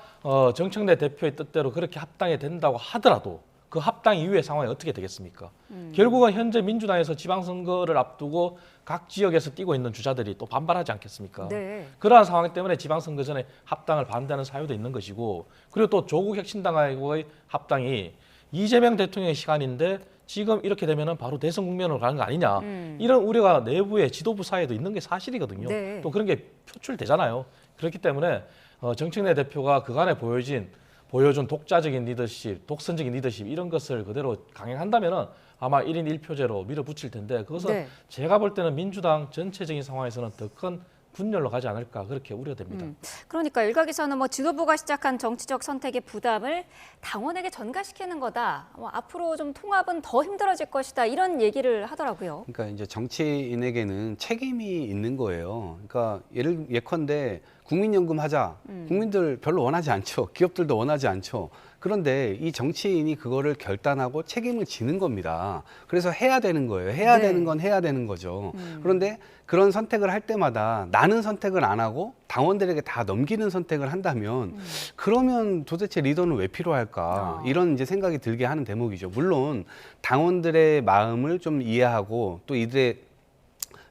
정청래 대표의 뜻대로 그렇게 합당이 된다고 하더라도 그 합당 이후의 상황이 어떻게 되겠습니까? 결국은 현재 민주당에서 지방선거를 앞두고 각 지역에서 뛰고 있는 주자들이 또 반발하지 않겠습니까? 네. 그러한 상황 때문에 지방선거 전에 합당을 반대하는 사유도 있는 것이고 그리고 또 조국혁신당하고의 합당이 이재명 대통령의 시간인데 지금 이렇게 되면 바로 대선 국면으로 가는 거 아니냐 이런 우려가 내부의 지도부 사이에도 있는 게 사실이거든요. 네. 또 그런 게 표출되잖아요. 그렇기 때문에 정청래 대표가 그간에 보여준 독자적인 리더십, 독선적인 리더십 이런 것을 그대로 강행한다면 아마 1인 1표제로 밀어붙일 텐데 그것은 네. 제가 볼 때는 민주당 전체적인 상황에서는 더 큰 분열로 가지 않을까 그렇게 우려됩니다. 그러니까 일각에서는 뭐 지도부가 시작한 정치적 선택의 부담을 당원에게 전가시키는 거다. 앞으로 좀 통합은 더 힘들어질 것이다. 이런 얘기를 하더라고요. 그러니까 이제 정치인에게는 책임이 있는 거예요. 그러니까 예컨대 국민연금 하자. 국민들 별로 원하지 않죠. 기업들도 원하지 않죠. 그런데 이 정치인이 그거를 결단하고 책임을 지는 겁니다. 그래서 해야 되는 거예요. 해야 네. 되는 건 해야 되는 거죠. 그런데 그런 선택을 할 때마다 나는 선택을 안 하고 당원들에게 다 넘기는 선택을 한다면 그러면 도대체 리더는 왜 필요할까? 이런 이제 생각이 들게 하는 대목이죠. 물론 당원들의 마음을 좀 이해하고 또 이들의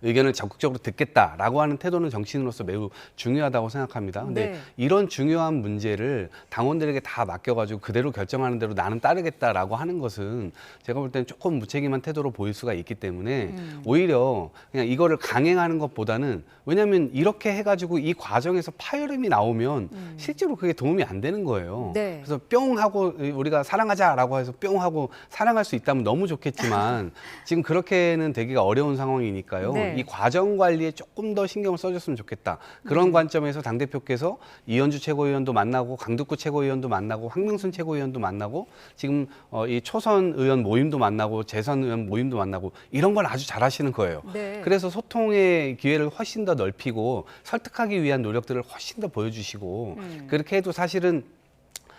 의견을 적극적으로 듣겠다라고 하는 태도는 정치인으로서 매우 중요하다고 생각합니다. 근데 네. 이런 중요한 문제를 당원들에게 다 맡겨가지고 그대로 결정하는 대로 나는 따르겠다라고 하는 것은 제가 볼 때는 조금 무책임한 태도로 보일 수가 있기 때문에 오히려 그냥 이거를 강행하는 것보다는 왜냐하면 이렇게 해가지고 이 과정에서 파열음이 나오면 실제로 그게 도움이 안 되는 거예요. 네. 그래서 뿅 하고 우리가 사랑하자라고 해서 뿅 하고 사랑할 수 있다면 너무 좋겠지만 지금 그렇게는 되기가 어려운 상황이니까요. 네. 이 과정 관리에 조금 더 신경을 써줬으면 좋겠다. 그런 관점에서 당대표께서 이현주 최고위원도 만나고 강득구 최고위원도 만나고 황명순 최고위원도 만나고 지금 이 초선 의원 모임도 만나고 재선 의원 모임도 만나고 이런 걸 아주 잘하시는 거예요. 네. 그래서 소통의 기회를 훨씬 더 넓히고 설득하기 위한 노력들을 훨씬 더 보여주시고 그렇게 해도 사실은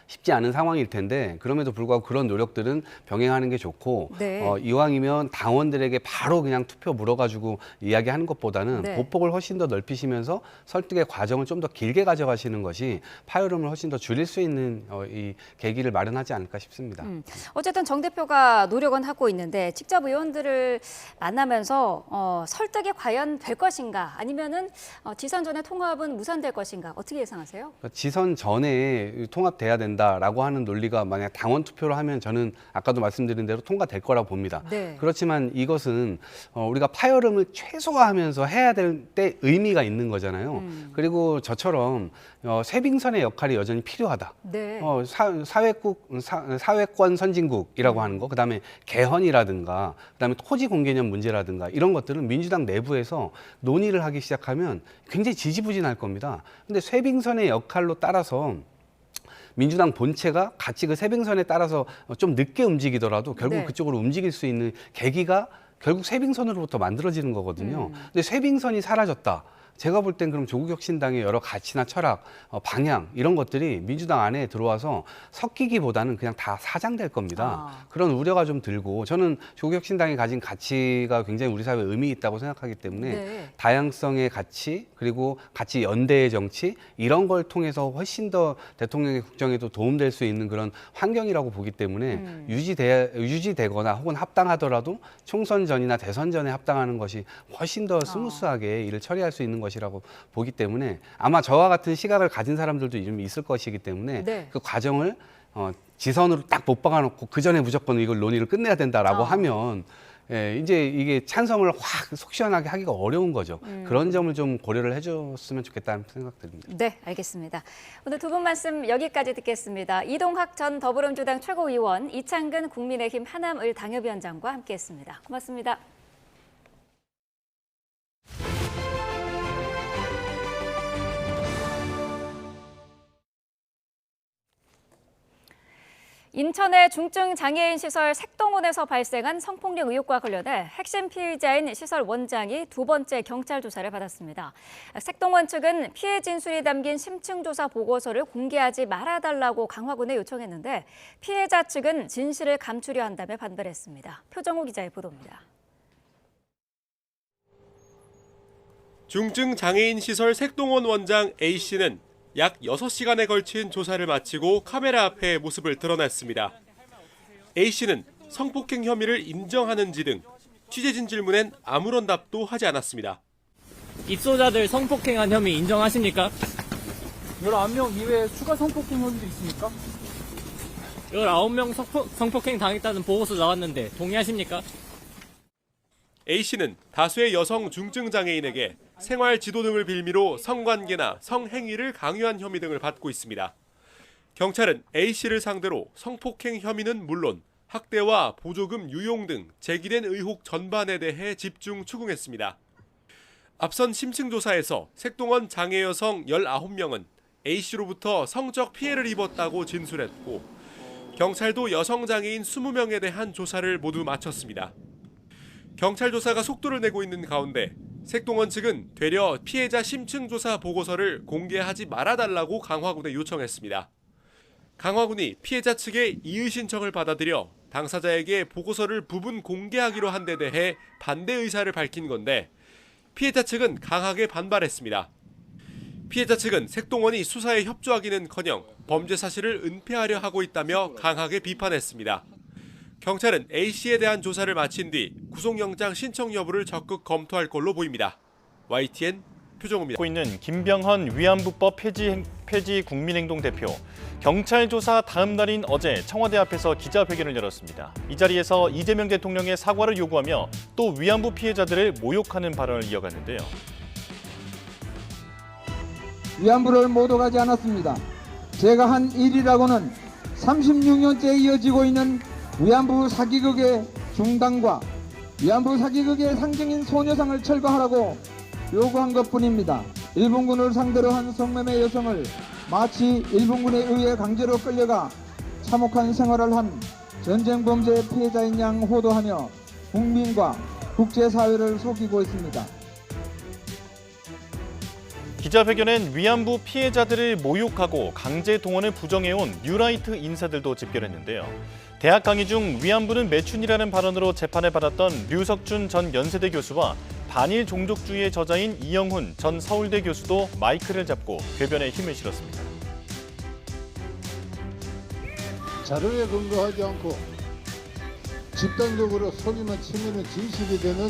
쉽지 않은 상황일 텐데 그럼에도 불구하고 그런 노력들은 병행하는 게 좋고 네. 이왕이면 당원들에게 바로 그냥 투표 물어가지고 이야기하는 것보다는 네. 보폭을 훨씬 더 넓히시면서 설득의 과정을 좀 더 길게 가져가시는 것이 파열음을 훨씬 더 줄일 수 있는 이 계기를 마련하지 않을까 싶습니다. 어쨌든 정 대표가 노력은 하고 있는데 직접 의원들을 만나면서 설득이 과연 될 것인가 아니면은 지선 전에 통합은 무산될 것인가 어떻게 예상하세요? 지선 전에 통합돼야 된다. 한다라고 하는 논리가 만약 당원 투표를 하면 저는 아까도 말씀드린 대로 통과될 거라고 봅니다. 네. 그렇지만 이것은 우리가 파열음을 최소화하면서 해야 될 때 의미가 있는 거잖아요. 그리고 저처럼 쇄빙선의 역할이 여전히 필요하다. 네. 사회권 선진국이라고 하는 거, 그다음에 개헌이라든가, 그다음에 토지 공개념 문제라든가 이런 것들은 민주당 내부에서 논의를 하기 시작하면 굉장히 지지부진할 겁니다. 근데 쇄빙선의 역할로 따라서 민주당 본체가 같이 그 쇄빙선에 따라서 좀 늦게 움직이더라도 결국 네. 그쪽으로 움직일 수 있는 계기가 결국 쇄빙선으로부터 만들어지는 거거든요. 근데 쇄빙선이 사라졌다. 제가 볼 땐 그럼 조국혁신당의 여러 가치나 철학, 방향 이런 것들이 민주당 안에 들어와서 섞이기보다는 그냥 다 사장될 겁니다. 그런 우려가 좀 들고, 저는 조국혁신당이 가진 가치가 굉장히 우리 사회에 의미 있다고 생각하기 때문에 네. 다양성의 가치, 그리고 가치 연대의 정치 이런 걸 통해서 훨씬 더 대통령의 국정에도 도움될 수 있는 그런 환경이라고 보기 때문에 유지되거나 혹은 합당하더라도 총선 전이나 대선 전에 합당하는 것이 훨씬 더 스무스하게 일을 처리할 수 있는 것이라고 보기 때문에 아마 저와 같은 시각을 가진 사람들도 좀 있을 것이기 때문에 네. 그 과정을 지선으로 딱 못 박아놓고 그 전에 무조건 이걸 논의를 끝내야 된다라고 하면 이제 이게 찬성을 확 속 시원하게 하기가 어려운 거죠. 그런 점을 좀 고려를 해줬으면 좋겠다는 생각드립니다. 네, 알겠습니다. 오늘 두 분 말씀 여기까지 듣겠습니다. 이동학 전 더불어민주당 최고위원, 이창근 국민의힘 하남을 당협위원장과 함께했습니다. 고맙습니다. 인천의 중증 장애인 시설 색동원에서 발생한 성폭력 의혹과 관련해 핵심 피의자인 시설 원장이 두 번째 경찰 조사를 받았습니다. 색동원 측은 피해 진술이 담긴 심층 조사 보고서를 공개하지 말아달라고 강화군에 요청했는데 피해자 측은 진실을 감추려 한다며 반발했습니다. 표정호 기자의 보도입니다. 중증 장애인 시설 색동원 원장 A씨는 약 6시간에 걸친 조사를 마치고 카메라 앞에 모습을 드러냈습니다. A씨는 성폭행 혐의를 인정하는지 등 취재진 질문엔 아무런 답도 하지 않았습니다. 입소자들 성폭행한 혐의 인정하십니까? 19명 이외에 추가 성폭행 혐의도 있습니까? 19명 성폭행 당했다는 보고서 나왔는데 동의하십니까? A씨는 다수의 여성 중증 장애인에게 생활 지도 등을 빌미로 성관계나 성행위를 강요한 혐의 등을 받고 있습니다. 경찰은 A씨를 상대로 성폭행 혐의는 물론 학대와 보조금 유용 등 제기된 의혹 전반에 대해 집중 추궁했습니다. 앞선 심층 조사에서 색동원 장애 여성 19명은 A씨로부터 성적 피해를 입었다고 진술했고 경찰도 여성 장애인 20명에 대한 조사를 모두 마쳤습니다. 경찰 조사가 속도를 내고 있는 가운데 색동원 측은 되려 피해자 심층 조사 보고서를 공개하지 말아달라고 강화군에 요청했습니다. 강화군이 피해자 측의 이의 신청을 받아들여 당사자에게 보고서를 부분 공개하기로 한 데 대해 반대 의사를 밝힌 건데 피해자 측은 강하게 반발했습니다. 피해자 측은 색동원이 수사에 협조하기는커녕 범죄 사실을 은폐하려 하고 있다며 강하게 비판했습니다. 경찰은 A씨에 대한 조사를 마친 뒤 구속영장 신청 여부를 적극 검토할 걸로 보입니다. YTN 표정호입니다. 하고 있는 김병헌 위안부법 폐지 국민행동 대표. 경찰 조사 다음 날인 어제 청와대 앞에서 기자회견을 열었습니다. 이 자리에서 이재명 대통령의 사과를 요구하며 또 위안부 피해자들을 모욕하는 발언을 이어갔는데요. 위안부를 모독하지 않았습니다. 제가 한 일이라고는 36년째 이어지고 있는 위안부 사기극의 중단과 위안부 사기극의 상징인 소녀상을 철거하라고 요구한 것뿐입니다. 일본군을 상대로 한 성매매 여성을 마치 일본군에 의해 강제로 끌려가 참혹한 생활을 한 전쟁 범죄 피해자인 양 호도하며 국민과 국제사회를 속이고 있습니다. 기자회견엔 위안부 피해자들을 모욕하고 강제 동원을 부정해온 뉴라이트 인사들도 집결했는데요. 대학 강의 중 위안부는 매춘이라는 발언으로 재판을 받았던 류석준 전 연세대 교수와 반일 종족주의의 저자인 이영훈 전 서울대 교수도 마이크를 잡고 궤변에 힘을 실었습니다. 자료에 근거하지 않고 집단적으로 소리만 치면 진실이 되는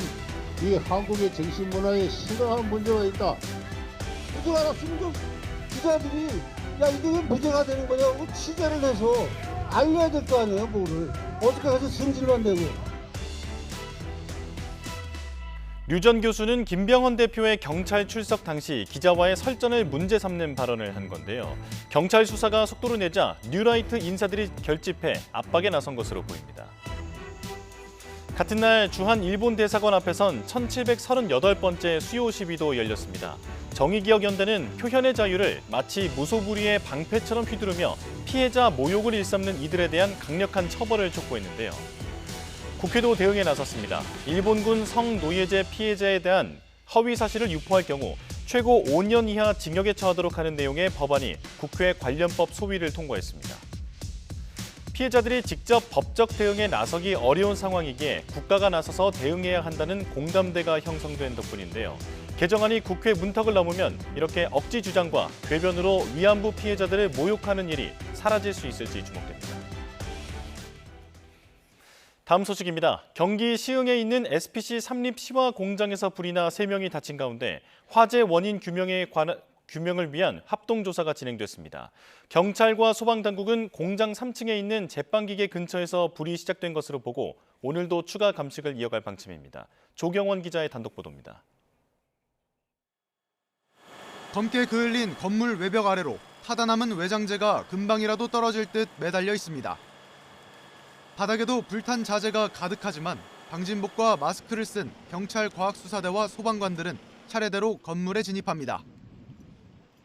이 한국의 정신문화에 심각한 문제가 있다. 누구나 중국 기자들이 야 이게 무죄가 되는 거냐고 취재를 해서 알려야 될 거 아니에요, 뭐를. 어떻게 해서 승질만 내고. 류 전 교수는 김병헌 대표의 경찰 출석 당시 기자와의 설전을 문제 삼는 발언을 한 건데요. 경찰 수사가 속도를 내자 뉴라이트 인사들이 결집해 압박에 나선 것으로 보입니다. 같은 날 주한 일본 대사관 앞에선 1738번째 수요 시위도 열렸습니다. 정의기억연대는 표현의 자유를 마치 무소불위의 방패처럼 휘두르며 피해자 모욕을 일삼는 이들에 대한 강력한 처벌을 촉구했는데요. 국회도 대응에 나섰습니다. 일본군 성노예제 피해자에 대한 허위 사실을 유포할 경우 최고 5년 이하 징역에 처하도록 하는 내용의 법안이 국회 관련법 소위를 통과했습니다. 피해자들이 직접 법적 대응에 나서기 어려운 상황이기에 국가가 나서서 대응해야 한다는 공감대가 형성된 덕분인데요. 개정안이 국회 문턱을 넘으면 이렇게 억지 주장과 궤변으로 위안부 피해자들을 모욕하는 일이 사라질 수 있을지 주목됩니다. 다음 소식입니다. 경기 시흥에 있는 SPC 삼립 시화 공장에서 불이 나 3명이 다친 가운데 화재 원인 규명을 위한 합동조사가 진행됐습니다. 경찰과 소방당국은 공장 3층에 있는 제빵기계 근처에서 불이 시작된 것으로 보고 오늘도 추가 감식을 이어갈 방침입니다. 조경원 기자의 단독 보도입니다. 검게 그을린 건물 외벽 아래로 타다 남은 외장재가 금방이라도 떨어질 듯 매달려 있습니다. 바닥에도 불탄 자재가 가득하지만 방진복과 마스크를 쓴 경찰 과학수사대와 소방관들은 차례대로 건물에 진입합니다.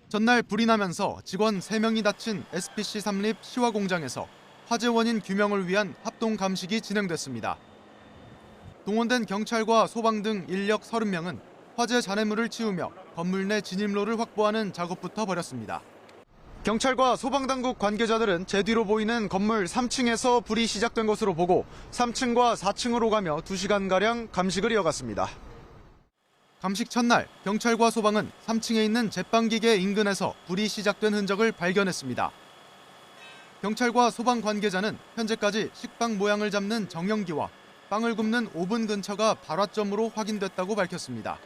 전날 불이 나면서 직원 3명이 다친 SPC 삼립 시화 공장에서 화재 원인 규명을 위한 합동 감식이 진행됐습니다. 동원된 경찰과 소방 등 인력 30명은 화재 잔해물을 치우며 건물 내 진입로를 확보하는 작업부터 벌였습니다. 경찰과 소방당국 관계자들은 제 뒤로 보이는 건물 3층에서 불이 시작된 것으로 보고 3층과 4층으로 가며 2시간가량 감식을 이어갔습니다. 감식 첫날 경찰과 소방은 3층에 있는 제빵기계 인근에서 불이 시작된 흔적을 발견했습니다. 경찰과 소방 관계자는 현재까지 식빵 모양을 잡는 정형기와 빵을 굽는 오븐 근처가 발화점으로 확인됐다고 밝혔습니다.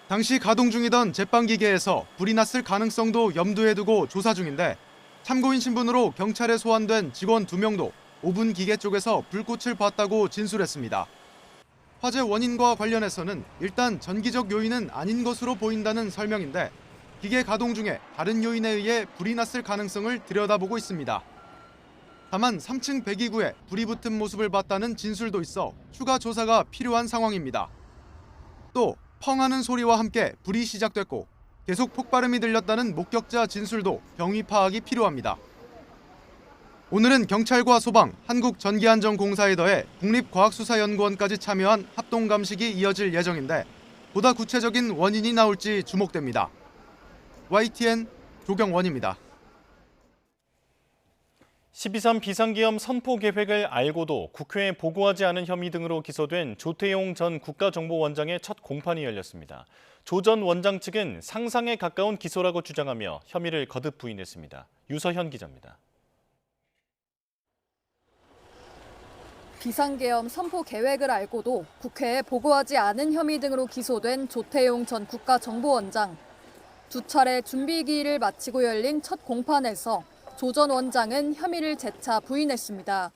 당시 가동 중이던 제빵기계에서 불이 났을 가능성도 염두에 두고 조사 중인데 참고인 신분으로 경찰에 소환된 직원 2명도 오븐 기계 쪽에서 불꽃을 봤다고 진술했습니다. 화재 원인과 관련해서는 일단 전기적 요인은 아닌 것으로 보인다는 설명인데 기계 가동 중에 다른 요인에 의해 불이 났을 가능성을 들여다보고 있습니다. 다만 3층 배기구에 불이 붙은 모습을 봤다는 진술도 있어 추가 조사가 필요한 상황입니다. 또 펑 하는 소리와 함께 불이 시작됐고 계속 폭발음이 들렸다는 목격자 진술도 경위 파악이 필요합니다. 오늘은 경찰과 소방, 한국전기안전공사에 더해 국립과학수사연구원까지 참여한 합동감식이 이어질 예정인데 보다 구체적인 원인이 나올지 주목됩니다. YTN 조경원입니다. 12.3 비상계엄 선포 계획을 알고도 국회에 보고하지 않은 혐의 등으로 기소된 조태용 전 국가정보원장의 첫 공판이 열렸습니다. 조 전 원장 측은 상상에 가까운 기소라고 주장하며 혐의를 거듭 부인했습니다. 유서현 기자입니다. 비상계엄 선포 계획을 알고도 국회에 보고하지 않은 혐의 등으로 기소된 조태용 전 국가정보원장. 2차례 준비기일을 마치고 열린 첫 공판에서 조 전 원장은 혐의를 재차 부인했습니다.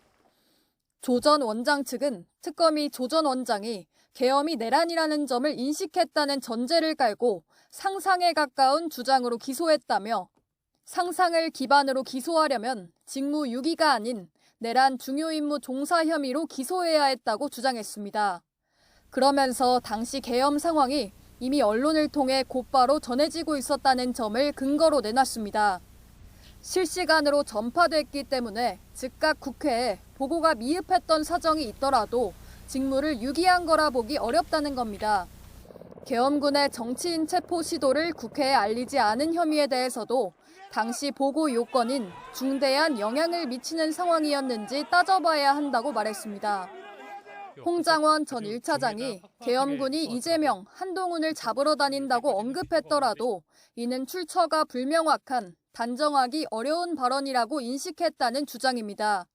조 전 원장 측은 특검이 조 전 원장이 계엄이 내란이라는 점을 인식했다는 전제를 깔고 상상에 가까운 주장으로 기소했다며 상상을 기반으로 기소하려면 직무 유기가 아닌 내란 중요 임무 종사 혐의로 기소해야 했다고 주장했습니다. 그러면서 당시 계엄 상황이 이미 언론을 통해 곧바로 전해지고 있었다는 점을 근거로 내놨습니다. 실시간으로 전파됐기 때문에 즉각 국회에 보고가 미흡했던 사정이 있더라도 직무를 유기한 거라 보기 어렵다는 겁니다. 계엄군의 정치인 체포 시도를 국회에 알리지 않은 혐의에 대해서도 당시 보고 요건인 중대한 영향을 미치는 상황이었는지 따져봐야 한다고 말했습니다. 홍장원 전 1차장이 계엄군이 이재명, 한동훈을 잡으러 다닌다고 언급했더라도 이는 출처가 불명확한 단정하기 어려운 발언이라고 인식했다는 주장입니다.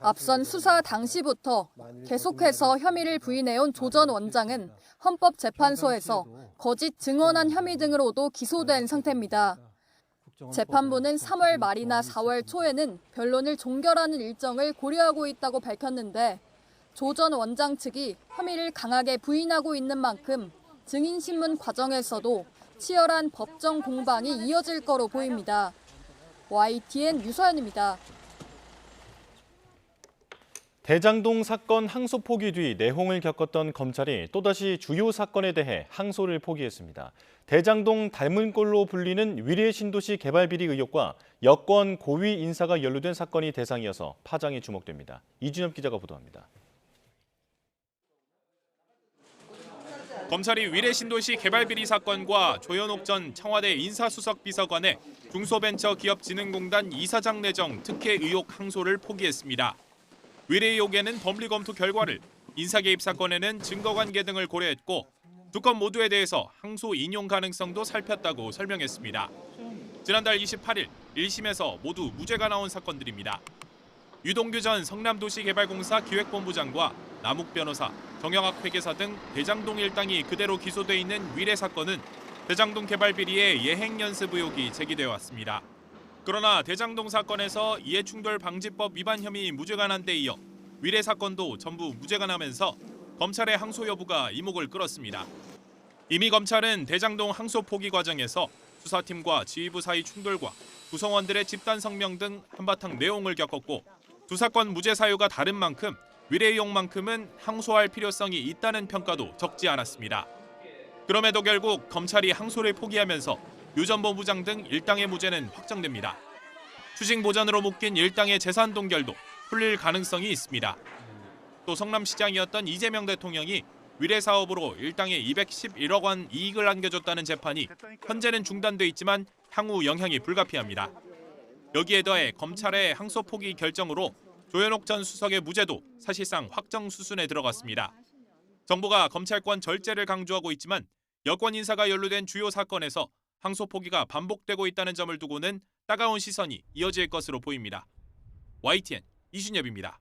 앞선 수사 당시부터 계속해서 혐의를 부인해온 조 전 원장은 헌법재판소에서 거짓 증언한 혐의 등으로도 기소된 상태입니다. 재판부는 3월 말이나 4월 초에는 변론을 종결하는 일정을 고려하고 있다고 밝혔는데 조 전 원장 측이 혐의를 강하게 부인하고 있는 만큼 증인신문 과정에서도 치열한 법정 공방이 이어질 거로 보입니다. YTN 유서연입니다. 대장동 사건 항소 포기 뒤 내홍을 겪었던 검찰이 또다시 주요 사건에 대해 항소를 포기했습니다. 대장동 닮은 꼴로 불리는 위례 신도시 개발 비리 의혹과 여권 고위 인사가 연루된 사건이 대상이어서 파장이 주목됩니다. 이준엽 기자가 보도합니다. 검찰이 위례 신도시 개발 비리 사건과 조현옥 전 청와대 인사수석 비서관의 중소벤처기업진흥공단 이사장 내정 특혜 의혹 항소를 포기했습니다. 위례 의혹에는 법리 검토 결과를, 인사개입 사건에는 증거관계 등을 고려했고 두 건 모두에 대해서 항소 인용 가능성도 살폈다고 설명했습니다. 지난달 28일 1심에서 모두 무죄가 나온 사건들입니다. 유동규 전 성남도시개발공사 기획본부장과 남욱 변호사, 정영학 회계사 등 대장동 일당이 그대로 기소돼 있는 위례 사건은 대장동 개발 비리의 예행 연습 의혹이 제기돼 왔습니다. 그러나 대장동 사건에서 이해충돌 방지법 위반 혐의 무죄가 난 데 이어 위례 사건도 전부 무죄가 나면서 검찰의 항소 여부가 이목을 끌었습니다. 이미 검찰은 대장동 항소 포기 과정에서 수사팀과 지휘부 사이 충돌과 구성원들의 집단 성명 등 한바탕 내용을 겪었고 두 사건 무죄 사유가 다른 만큼 위례 의혹만큼은 항소할 필요성이 있다는 평가도 적지 않았습니다. 그럼에도 결국 검찰이 항소를 포기하면서 유 전 본부장 등 일당의 무죄는 확정됩니다. 추징 보전으로 묶인 일당의 재산 동결도 풀릴 가능성이 있습니다. 또 성남시장이었던 이재명 대통령이 위례 사업으로 일당에 211억 원 이익을 안겨줬다는 재판이 현재는 중단돼 있지만 향후 영향이 불가피합니다. 여기에 더해 검찰의 항소 포기 결정으로 조현옥 전 수석의 무죄도 사실상 확정 수순에 들어갔습니다. 정부가 검찰권 절제를 강조하고 있지만 여권 인사가 연루된 주요 사건에서 항소 포기가 반복되고 있다는 점을 두고는 따가운 시선이 이어질 것으로 보입니다. YTN 이준엽입니다.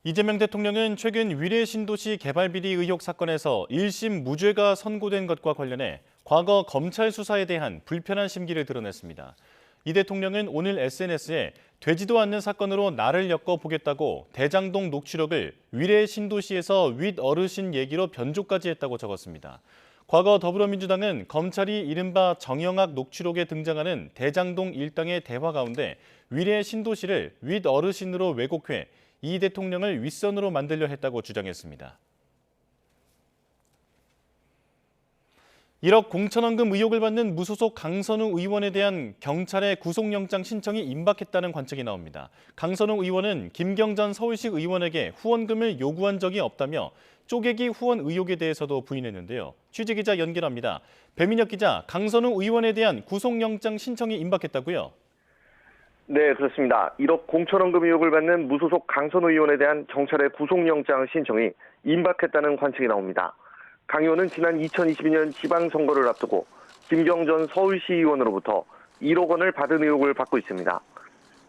이재명 대통령은 최근 위례 신도시 개발 비리 의혹 사건에서 1심 무죄가 선고된 것과 관련해 과거 검찰 수사에 대한 불편한 심기를 드러냈습니다. 이 대통령은 오늘 SNS에 되지도 않는 사건으로 나를 엮어보겠다고 대장동 녹취록을 위례 신도시에서 윗 어르신 얘기로 변조까지 했다고 적었습니다. 과거 더불어민주당은 검찰이 이른바 정영학 녹취록에 등장하는 대장동 일당의 대화 가운데 위례 신도시를 윗 어르신으로 왜곡해 이 대통령을 윗선으로 만들려 했다고 주장했습니다. 1억 공천원금 의혹을 받는 무소속 강선우 의원에 대한 경찰의 구속영장 신청이 임박했다는 관측이 나옵니다. 강선우 의원은 김경 전 서울시 의원에게 후원금을 요구한 적이 없다며 쪼개기 후원 의혹에 대해서도 부인했는데요. 취재기자 연결합니다. 배민혁 기자, 강선우 의원에 대한 구속영장 신청이 임박했다고요? 네, 그렇습니다. 1억 공천원금 의혹을 받는 무소속 강선우 의원에 대한 경찰의 구속영장 신청이 임박했다는 관측이 나옵니다. 강 의원은 지난 2022년 지방선거를 앞두고 김경 전 서울시 의원으로부터 1억 원을 받은 의혹을 받고 있습니다.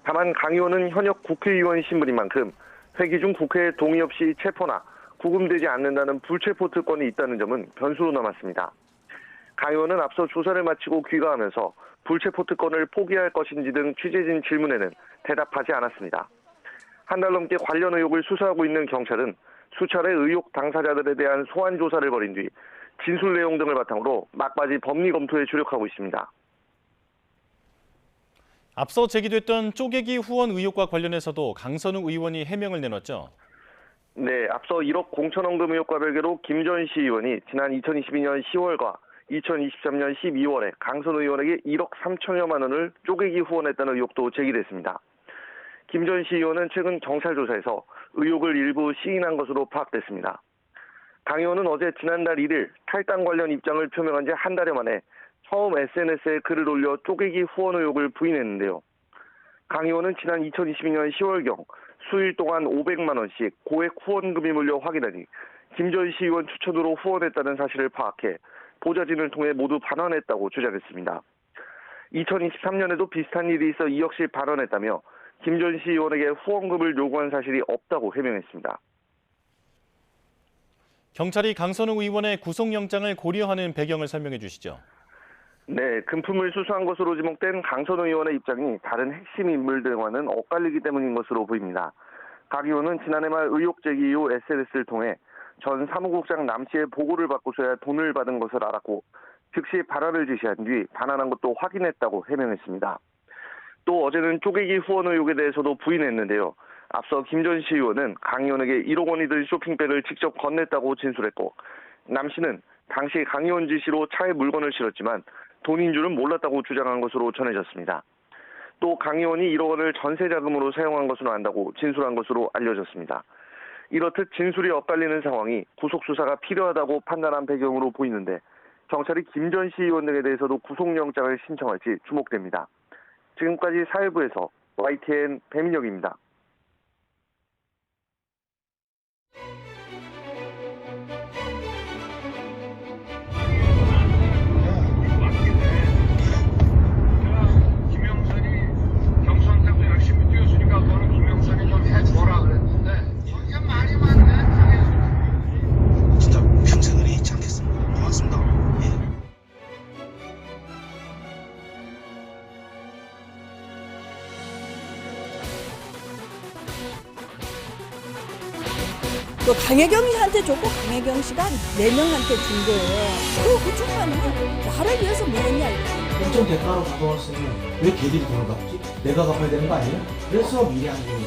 다만 강 의원은 현역 국회의원 신분인 만큼 회기 중 국회에 동의 없이 체포나 구금되지 않는다는 불체포 특권이 있다는 점은 변수로 남았습니다. 강 의원은 앞서 조사를 마치고 귀가하면서 불체포 특권을 포기할 것인지 등 취재진 질문에는 대답하지 않았습니다. 한 달 넘게 관련 의혹을 수사하고 있는 경찰은 수차례 의혹 당사자들에 대한 소환 조사를 벌인 뒤 진술 내용 등을 바탕으로 막바지 법리 검토에 주력하고 있습니다. 앞서 제기됐던 쪼개기 후원 의혹과 관련해서도 강선우 의원이 해명을 내놨죠. 네, 앞서 1억 공천원금 의혹과 별개로 김 전 시의원이 지난 2022년 10월과 2023년 12월에 강선우 의원에게 1억 3천여만 원을 쪼개기 후원했다는 의혹도 제기됐습니다. 김 전 시의원은 최근 경찰 조사에서 의혹을 일부 시인한 것으로 파악됐습니다. 강 의원은 어제 지난달 1일 탈당 관련 입장을 표명한 지 한 달여 만에 처음 SNS에 글을 올려 쪼개기 후원 의혹을 부인했는데요. 강 의원은 지난 2022년 10월경 수일 동안 500만 원씩 고액 후원금이 몰려 확인하니 김 전 시의원 추천으로 후원했다는 사실을 파악해 보좌진을 통해 모두 반환했다고 주장했습니다. 2023년에도 비슷한 일이 있어 이 역시 반환했다며 김 전 시의원에게 후원금을 요구한 사실이 없다고 해명했습니다. 경찰이 강선우 의원의 구속영장을 고려하는 배경을 설명해 주시죠. 네, 금품을 수수한 것으로 지목된 강선 의원의 입장이 다른 핵심 인물들과는 엇갈리기 때문인 것으로 보입니다. 각 의원은 지난해 말 의혹 제기 이후 SNS를 통해 전 사무국장 남 씨의 보고를 받고서야 돈을 받은 것을 알았고 즉시 발화를 지시한 뒤 반환한 것도 확인했다고 해명했습니다. 또 어제는 쪼개기 후원 의혹에 대해서도 부인했는데요. 앞서 김 전 시 의원은 강 의원에게 1억 원이 든 쇼핑백을 직접 건넸다고 진술했고 남 씨는 당시 강 의원 지시로 차에 물건을 실었지만 돈인 줄은 몰랐다고 주장한 것으로 전해졌습니다. 또 강 의원이 1억 원을 전세 자금으로 사용한 것으로 안다고 진술한 것으로 알려졌습니다. 이렇듯 진술이 엇갈리는 상황이 구속 수사가 필요하다고 판단한 배경으로 보이는데 경찰이 김 전 시 의원 등에 대해서도 구속영장을 신청할지 주목됩니다. 지금까지 사회부에서 YTN 배민혁입니다. 또 강혜경씨한테 줬고 강혜경 씨가 4명한테 준 거예요. 그 중요한 나를 위해서 뭐 했냐 이거. 엄청 대가로 가져왔으니 왜 걔들이 돈을 갚지? 내가 갚아야 되는 거 아니에요? 그래서 미래한국이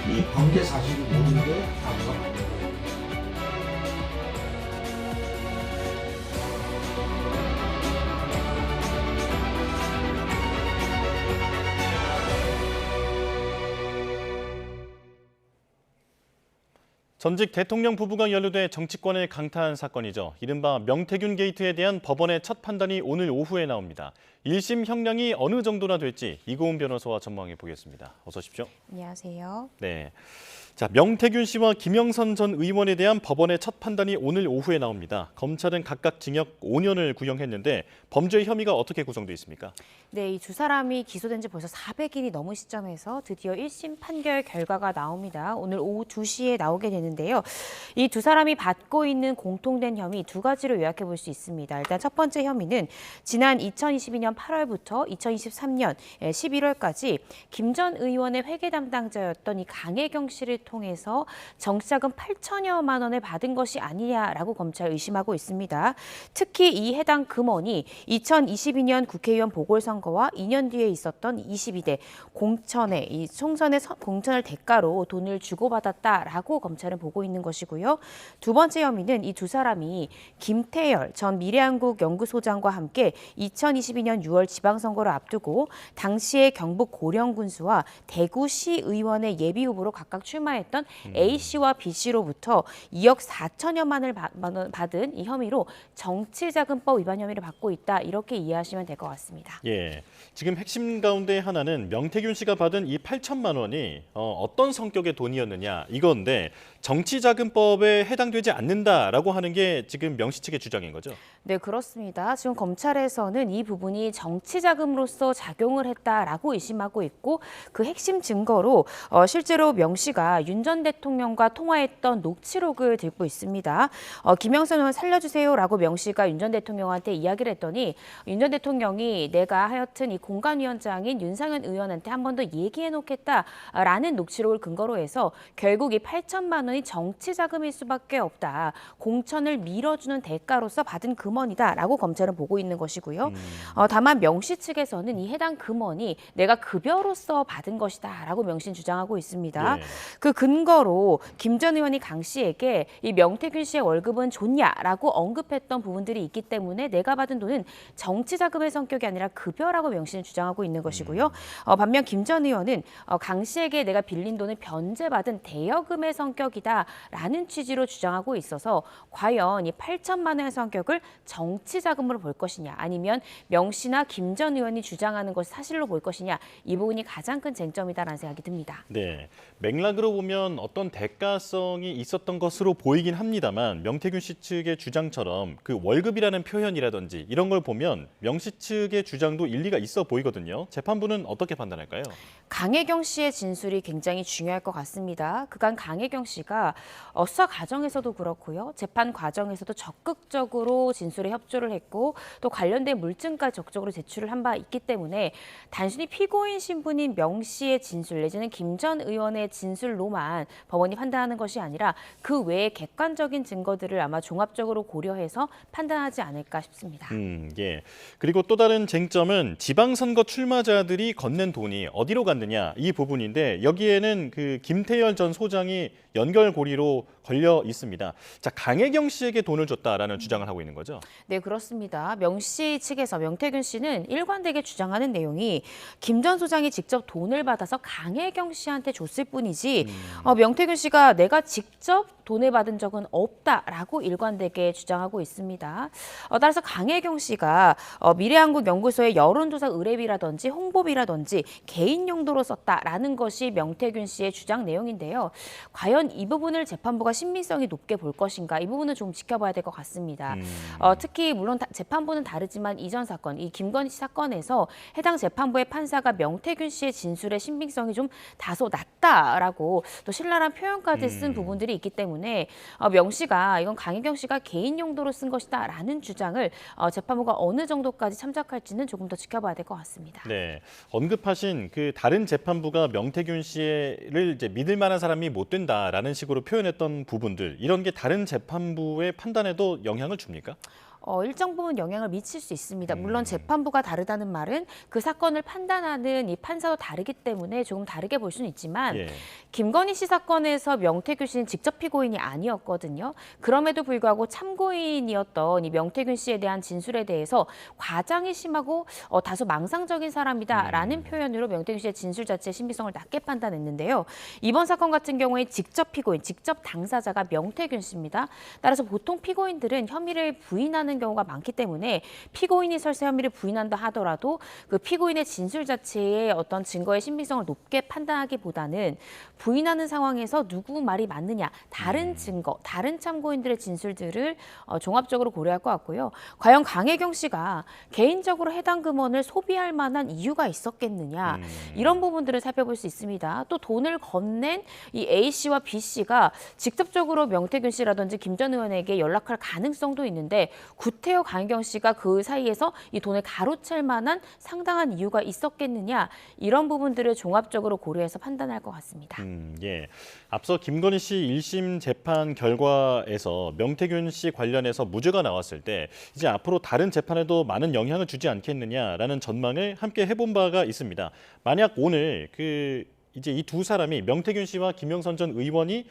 이 범죄 사실이 모든 게 가부가 맞아요. 전직 대통령 부부가 연루돼 정치권을 강타한 사건이죠. 이른바 명태균 게이트에 대한 법원의 첫 판단이 오늘 오후에 나옵니다. 1심 형량이 어느 정도나 될지 이고은 변호사와 전망해 보겠습니다. 어서 오십시오. 안녕하세요. 네. 자, 명태균 씨와 김영선 전 의원에 대한 법원의 첫 판단이 오늘 오후에 나옵니다. 검찰은 각각 징역 5년을 구형했는데 범죄 혐의가 어떻게 구성돼 있습니까? 네, 이 두 사람이 기소된 지 벌써 400일이 넘은 시점에서 드디어 1심 판결 결과가 나옵니다. 오늘 오후 2시에 나오게 되는데요. 이 두 사람이 받고 있는 공통된 혐의 두 가지로 요약해 볼 수 있습니다. 일단 첫 번째 혐의는 지난 2022년 8월부터 2023년 11월까지 김 전 의원의 회계 담당자였던 이 강혜경 씨를 통해서 정치자금 8천여만 원을 받은 것이 아니냐라고 검찰 의심하고 있습니다. 특히 이 해당 금원이 2022년 국회의원 보궐선거와 2년 뒤에 있었던 22대 공천에 이 총선의 공천을 대가로 돈을 주고받았다라고 검찰은 보고 있는 것이고요. 두 번째 혐의는 이 두 사람이 김태열 전 미래한국 연구소장과 함께 2022년 6월 지방선거를 앞두고 당시의 경북 고령군수와 대구시 의원의 예비후보로 각각 출마했던 A씨와 B씨로부터 2억 4천여만 원 받은 이 혐의로 정치자금법 위반 혐의를 받고 있다. 이렇게 이해하시면 될 것 같습니다. 예, 지금 핵심 가운데 하나는 명태균 씨가 받은 이 8천만 원이 어떤 성격의 돈이었느냐 이건데 정치자금법에 해당되지 않는다라고 하는 게 지금 명시 측의 주장인 거죠? 네, 그렇습니다. 지금 검찰에서는 이 부분이 정치자금으로서 작용을 했다라고 의심하고 있고 그 핵심 증거로 실제로 명 씨가 윤 전 대통령과 통화했던 녹취록을 들고 있습니다. 김영선 의원 살려주세요라고 명 씨가 윤 전 대통령한테 이야기를 했더니 윤 전 대통령이 내가 하여튼 이 공관위원장인 윤상현 의원한테 한 번 더 얘기해놓겠다라는 녹취록을 근거로 해서 결국 이 8천만 원이 정치자금일 수밖에 없다. 공천을 밀어주는 대가로서 받은 금원이다라고 검찰은 보고 있는 것이고요. 다만 명 씨 측에서는 이 해당 금원이 내가 급여로서 받은 것이다라고 명 씨는 주장하고 있습니다. 네. 그 근거로 김 전 의원이 강 씨에게 이 명태균 씨의 월급은 좋냐라고 언급했던 부분들이 있기 때문에 내가 받은 돈은 정치자금의 성격이 아니라 급여라고 명 씨는 주장하고 있는 것이고요. 반면 김 전 의원은 강 씨에게 내가 빌린 돈을 변제받은 대여금의 성격이다라는 취지로 주장하고 있어서 과연 이 8천만 원의 성격을 정치자금으로 볼 것이냐 아니면 명 씨나 김 전 의원이 주장하는 것을 사실로 볼 것이냐 이 부분이 가장 큰 쟁점이다라는 생각이 듭니다. 네, 맥락으로 보면 어떤 대가성이 있었던 것으로 보이긴 합니다만 명태균 씨 측의 주장처럼 그 월급이라는 표현이라든지 이런 걸 보면 명 씨 측의 주장도 일리가 있어 보이거든요. 재판부는 어떻게 판단할까요? 강혜경 씨의 진술이 굉장히 중요할 것 같습니다. 그간 강혜경 씨가 수사 과정에서도 그렇고요. 재판 과정에서도 적극적으로 진술에 협조를 했고 또 관련된 물증까지 적극적으로 제출을 한 바 있기 때문에 단순히 피고인 신분인 명 씨의 진술 내지는 김 전 의원의 진술로만 법원이 판단하는 것이 아니라 그 외에 객관적인 증거들을 아마 종합적으로 고려해서 판단하지 않을까 싶습니다. 예. 그리고 또 다른 쟁점은 지방선거 출마자들이 건넨 돈이 어디로 갔느냐 이 부분인데 여기에는 그 김태열 전 소장이 연결고리로 걸려 있습니다. 자, 강혜경 씨에게 돈을 줬다라는 주장을 하고 있는 거죠? 네, 그렇습니다. 명 씨 측에서 명태균 씨는 일관되게 주장하는 내용이 김 전 소장이 직접 돈을 받아서 강혜경 씨한테 줬을 뿐이지 명태균 씨가 내가 직접 돈을 받은 적은 없다라고 일관되게 주장하고 있습니다. 따라서 강혜경 씨가 미래한국연구소의 여론조사 의뢰비라든지 홍보비라든지 개인 용도로 썼다라는 것이 명태균 씨의 주장 내용인데요. 과연 이 부분을 재판부가 신빙성이 높게 볼 것인가 이 부분은 좀 지켜봐야 될 것 같습니다. 특히 물론 재판부는 다르지만 이전 사건, 이 김건희 씨 사건에서 해당 재판부의 판사가 명태균 씨의 진술의 신빙성이 좀 다소 낮다라고 또 신랄한 표현까지 쓴 부분들이 있기 때문에 명 씨가 이건 강혜경 씨가 개인 용도로 쓴 것이다라는 주장을 재판부가 어느 정도까지 참작할지는 조금 더 지켜봐야 될 것 같습니다. 네, 언급하신 그 다른 재판부가 명태균 씨를 이제 믿을 만한 사람이 못 된다라는 식으로 표현했던 부분들 이런 게 다른 재판부의 판단에도 영향을 줍니까? 일정 부분 영향을 미칠 수 있습니다. 물론 재판부가 다르다는 말은 그 사건을 판단하는 이 판사도 다르기 때문에 조금 다르게 볼 수는 있지만 김건희 씨 사건에서 명태균 씨는 직접 피고인이 아니었거든요. 그럼에도 불구하고 참고인이었던 이 명태균 씨에 대한 진술에 대해서 과장이 심하고 다소 망상적인 사람이다라는 표현으로 명태균 씨의 진술 자체의 신빙성을 낮게 판단했는데요. 이번 사건 같은 경우에 직접 피고인, 직접 당사자가 명태균 씨입니다. 따라서 보통 피고인들은 혐의를 부인하는 경우가 많기 때문에 피고인이 설사 혐의를 부인한다 하더라도 그 피고인의 진술 자체의 어떤 증거의 신빙성을 높게 판단하기보다는 부인하는 상황에서 누구 말이 맞느냐, 다른 증거, 다른 참고인들의 진술들을 종합적으로 고려할 것 같고요. 과연 강혜경 씨가 개인적으로 해당 금원을 소비할 만한 이유가 있었겠느냐, 이런 부분들을 살펴볼 수 있습니다. 또 돈을 건넨 이 A 씨와 B 씨가 직접적으로 명태균 씨라든지 김 전 의원에게 연락할 가능성도 있는데 구태여 강혜경 씨가 그 사이에서 이 돈을 가로챌 만한 상당한 이유가 있었겠느냐, 이런 부분들을 종합적으로 고려해서 판단할 것 같습니다. 예. 앞서 김건희 씨 1심 재판 결과에서 명태균 씨 관련해서 무죄가 나왔을 때 이제 앞으로 다른 재판에도 많은 영향을 주지 않겠느냐라는 전망을 함께 해본 바가 있습니다. 만약 오늘 이제 이 두 사람이 명태균 씨와 김영선 전 의원이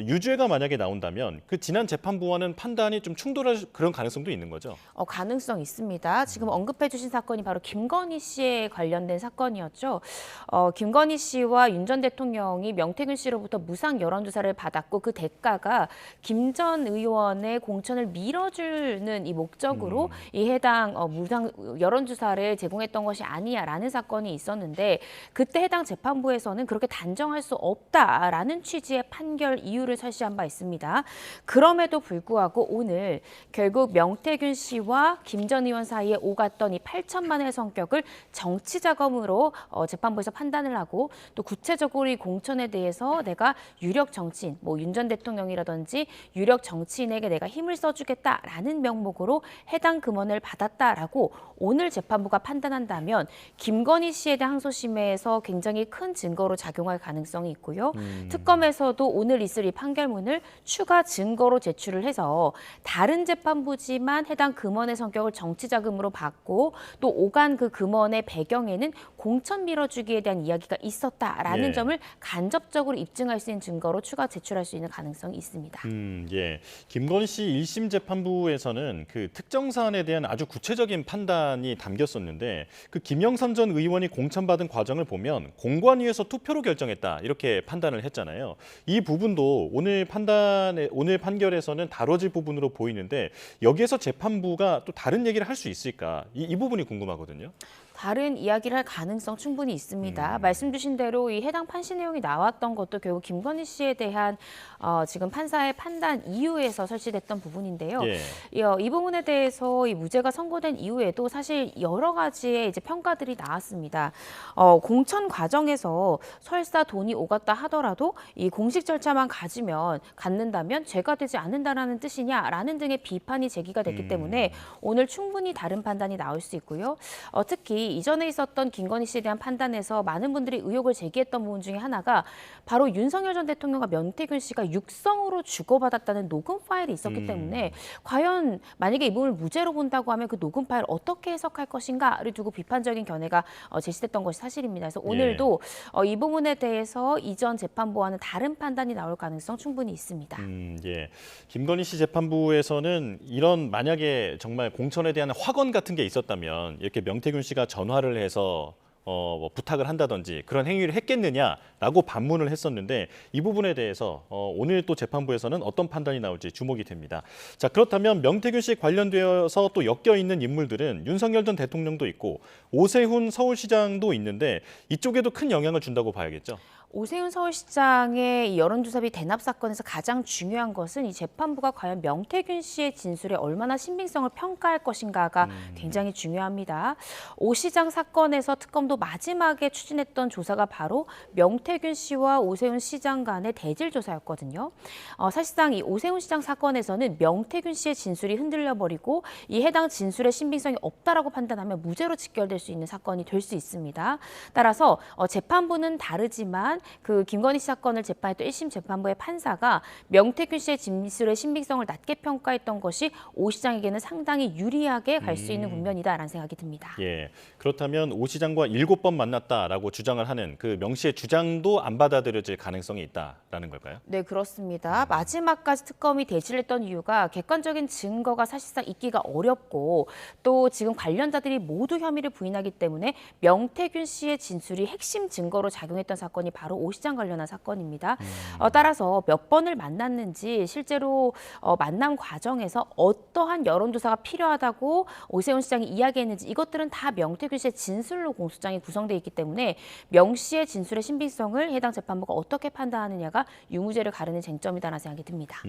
유죄가 만약에 나온다면 그 지난 재판부와는 판단이 좀 충돌할 그런 가능성도 있는 거죠? 가능성 있습니다. 지금 언급해 주신 사건이 바로 김건희 씨에 관련된 사건이었죠. 김건희 씨와 윤 전 대통령이 명태균 씨로부터 무상 여론조사를 받았고 그 대가가 김 전 의원의 공천을 밀어주는 이 목적으로 이 해당 무상 여론조사를 제공했던 것이 아니냐라는 사건이 있었는데 그때 해당 재판부에서는 그렇게 단정할 수 없다라는 취지의 판결 이유를 설시한 바 있습니다. 그럼에도 불구하고 오늘 결국 명태균 씨와 김 전 의원 사이에 오갔던 이 8천만 원의 성격을 정치 자금으로 재판부에서 판단을 하고 또 구체적으로 이 공천에 대해서 내가 유력 정치인, 뭐 윤 전 대통령이라든지 유력 정치인에게 내가 힘을 써주겠다라는 명목으로 해당 금원을 받았다라고 오늘 재판부가 판단한다면 김건희 씨에 대한 항소심에서 굉장히 큰 증거로 작용할 가능성이 있고요. 특검에서도 오늘 있을 이 판결문을 추가 증거로 제출을 해서 다른 재판부지만 해당 금원의 성격을 정치 자금으로 받고 또 오간 그 금원의 배경에는 공천 밀어주기에 대한 이야기가 있었다라는 점을 간접적으로 입증할 수 있는 증거로 추가 제출할 수 있는 가능성이 있습니다. 예. 김건희 씨 1심 재판부에서는 그 특정 사안에 대한 아주 구체적인 판단이 담겼었는데 그 김영선 전 의원이 공천받은 과정을 보면 공관위에서 투표로 결정했다 이렇게 판단을 했잖아요. 이 부분도 오늘 판결에서는 다뤄질 부분으로 보이는데 여기에서 재판부가 또 다른 얘기를 할 수 있을까? 이 부분이 궁금하거든요. 다른 이야기를 할 가능성 충분히 있습니다. 말씀 주신 대로 이 해당 판시 내용이 나왔던 것도 결국 김건희 씨에 대한 지금 판사의 판단 이후에서 설치됐던 부분인데요. 이 부분에 대해서 이 무죄가 선고된 이후에도 사실 여러 가지의 이제 평가들이 나왔습니다. 공천 과정에서 설사 돈이 오갔다 하더라도 이 공식 절차만 갖는다면 죄가 되지 않는다라는 뜻이냐라는 등의 비판이 제기가 됐기 때문에 오늘 충분히 다른 판단이 나올 수 있고요. 특히 이전에 있었던 김건희 씨에 대한 판단에서 많은 분들이 의혹을 제기했던 부분 중에 하나가 바로 윤석열 전 대통령과 명태균 씨가 육성으로 주고받았다는 녹음 파일이 있었기 때문에 과연 만약에 이 부분을 무죄로 본다고 하면 그 녹음 파일을 어떻게 해석할 것인가를 두고 비판적인 견해가 제시됐던 것이 사실입니다. 그래서 오늘도 이 부분에 대해서 이전 재판부와는 다른 판단이 나올 가능성 충분히 있습니다. 김건희 씨 재판부에서는 이런 만약에 정말 공천에 대한 확언 같은 게 있었다면 이렇게 명태균 씨가 전화를 해서 뭐 부탁을 한다든지 그런 행위를 했겠느냐라고 반문을 했었는데 이 부분에 대해서 오늘 또 재판부에서는 어떤 판단이 나올지 주목이 됩니다. 자, 그렇다면 명태균 씨 관련되어서 또 엮여 있는 인물들은 윤석열 전 대통령도 있고 오세훈 서울시장도 있는데 이쪽에도 큰 영향을 준다고 봐야겠죠. 오세훈 서울시장의 여론조사비 대납 사건에서 가장 중요한 것은 이 재판부가 과연 명태균 씨의 진술에 얼마나 신빙성을 평가할 것인가가 굉장히 중요합니다. 오 시장 사건에서 특검도 마지막에 추진했던 조사가 바로 명태균 씨와 오세훈 시장 간의 대질 조사였거든요. 사실상 이 오세훈 시장 사건에서는 명태균 씨의 진술이 흔들려버리고 이 해당 진술의 신빙성이 없다라고 판단하면 무죄로 직결될 수 있는 사건이 될 수 있습니다. 따라서 재판부는 다르지만 그 김건희 씨 사건을 재판했던 1심 재판부의 판사가 명태균 씨의 진술의 신빙성을 낮게 평가했던 것이 오 시장에게는 상당히 유리하게 갈 수 있는 국면이다라는 생각이 듭니다. 그렇다면 오 시장과 7번 만났다라고 주장을 하는 그 명 씨의 주장도 안 받아들여질 가능성이 있다라는 걸까요? 네, 그렇습니다. 마지막까지 특검이 대질했던 이유가 객관적인 증거가 사실상 있기가 어렵고 또 지금 관련자들이 모두 혐의를 부인하기 때문에 명태균 씨의 진술이 핵심 증거로 작용했던 사건이 바로 오 시장 관련한 사건입니다. 따라서 몇 번을 만났는지 실제로 만남 과정에서 어떠한 여론조사가 필요하다고 오세훈 시장이 이야기했는지 이것들은 다 명태균 씨의 진술로 공소장이 구성되어 있기 때문에 명 씨의 진술의 신빙성을 해당 재판부가 어떻게 판단하느냐가 유무죄를 가르는 쟁점이다라는 생각이 듭니다.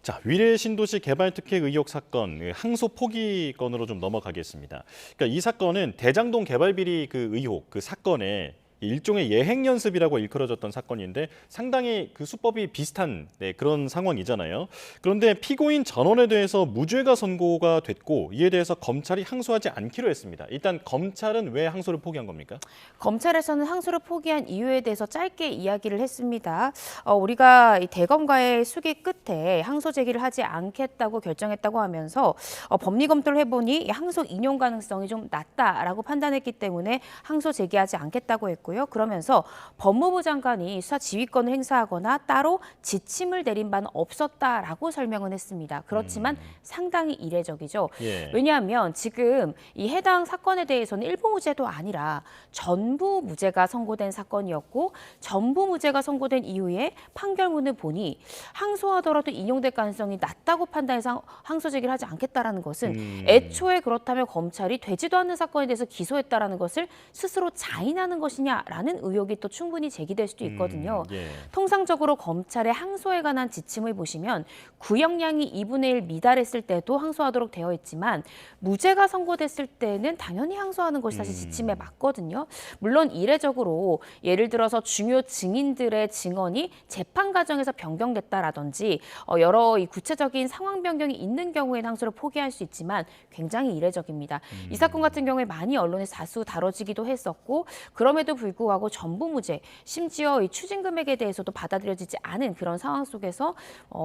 자, 위례 신도시 개발 특혜 의혹 사건 항소 포기 건으로 좀 넘어가겠습니다. 그러니까 이 사건은 대장동 개발 비리 그 의혹 그 사건에 일종의 예행 연습이라고 일컬어졌던 사건인데 상당히 그 수법이 비슷한 그런 상황이잖아요. 그런데 피고인 전원에 대해서 무죄가 선고가 됐고 이에 대해서 검찰이 항소하지 않기로 했습니다. 일단 검찰은 왜 항소를 포기한 겁니까? 검찰에서는 항소를 포기한 이유에 대해서 짧게 이야기를 했습니다. 우리가 대검과의 수기 끝에 항소 제기를 하지 않겠다고 결정했다고 하면서 법리 검토를 해보니 항소 인용 가능성이 좀 낮다라고 판단했기 때문에 항소 제기하지 않겠다고 했고요. 그러면서 법무부 장관이 수사 지휘권을 행사하거나 따로 지침을 내린 바는 없었다라고 설명은 했습니다. 그렇지만 상당히 이례적이죠. 왜냐하면 지금 이 해당 사건에 대해서는 일부 무죄도 아니라 전부 무죄가 선고된 사건이었고 전부 무죄가 선고된 이후에 판결문을 보니 항소하더라도 인용될 가능성이 낮다고 판단해서 항소 제기를 하지 않겠다라는 것은 애초에 그렇다면 검찰이 되지도 않는 사건에 대해서 기소했다라는 것을 스스로 자인하는 것이냐 라는 의혹이 또 충분히 제기될 수도 있거든요. 통상적으로 검찰의 항소에 관한 지침을 보시면 구형량이 2분의 1 미달했을 때도 항소하도록 되어 있지만 무죄가 선고됐을 때는 당연히 항소하는 것이 사실 지침에 맞거든요. 물론 이례적으로 예를 들어서 중요 증인들의 증언이 재판 과정에서 변경됐다라든지 여러 구체적인 상황 변경이 있는 경우에는 항소를 포기할 수 있지만 굉장히 이례적입니다. 이 사건 같은 경우에 많이 언론에서 다수 다뤄지기도 했었고 그럼에도 불구하고 전부 무죄, 심지어 이 추징 금액에 대해서도 받아들여지지 않은 그런 상황 속에서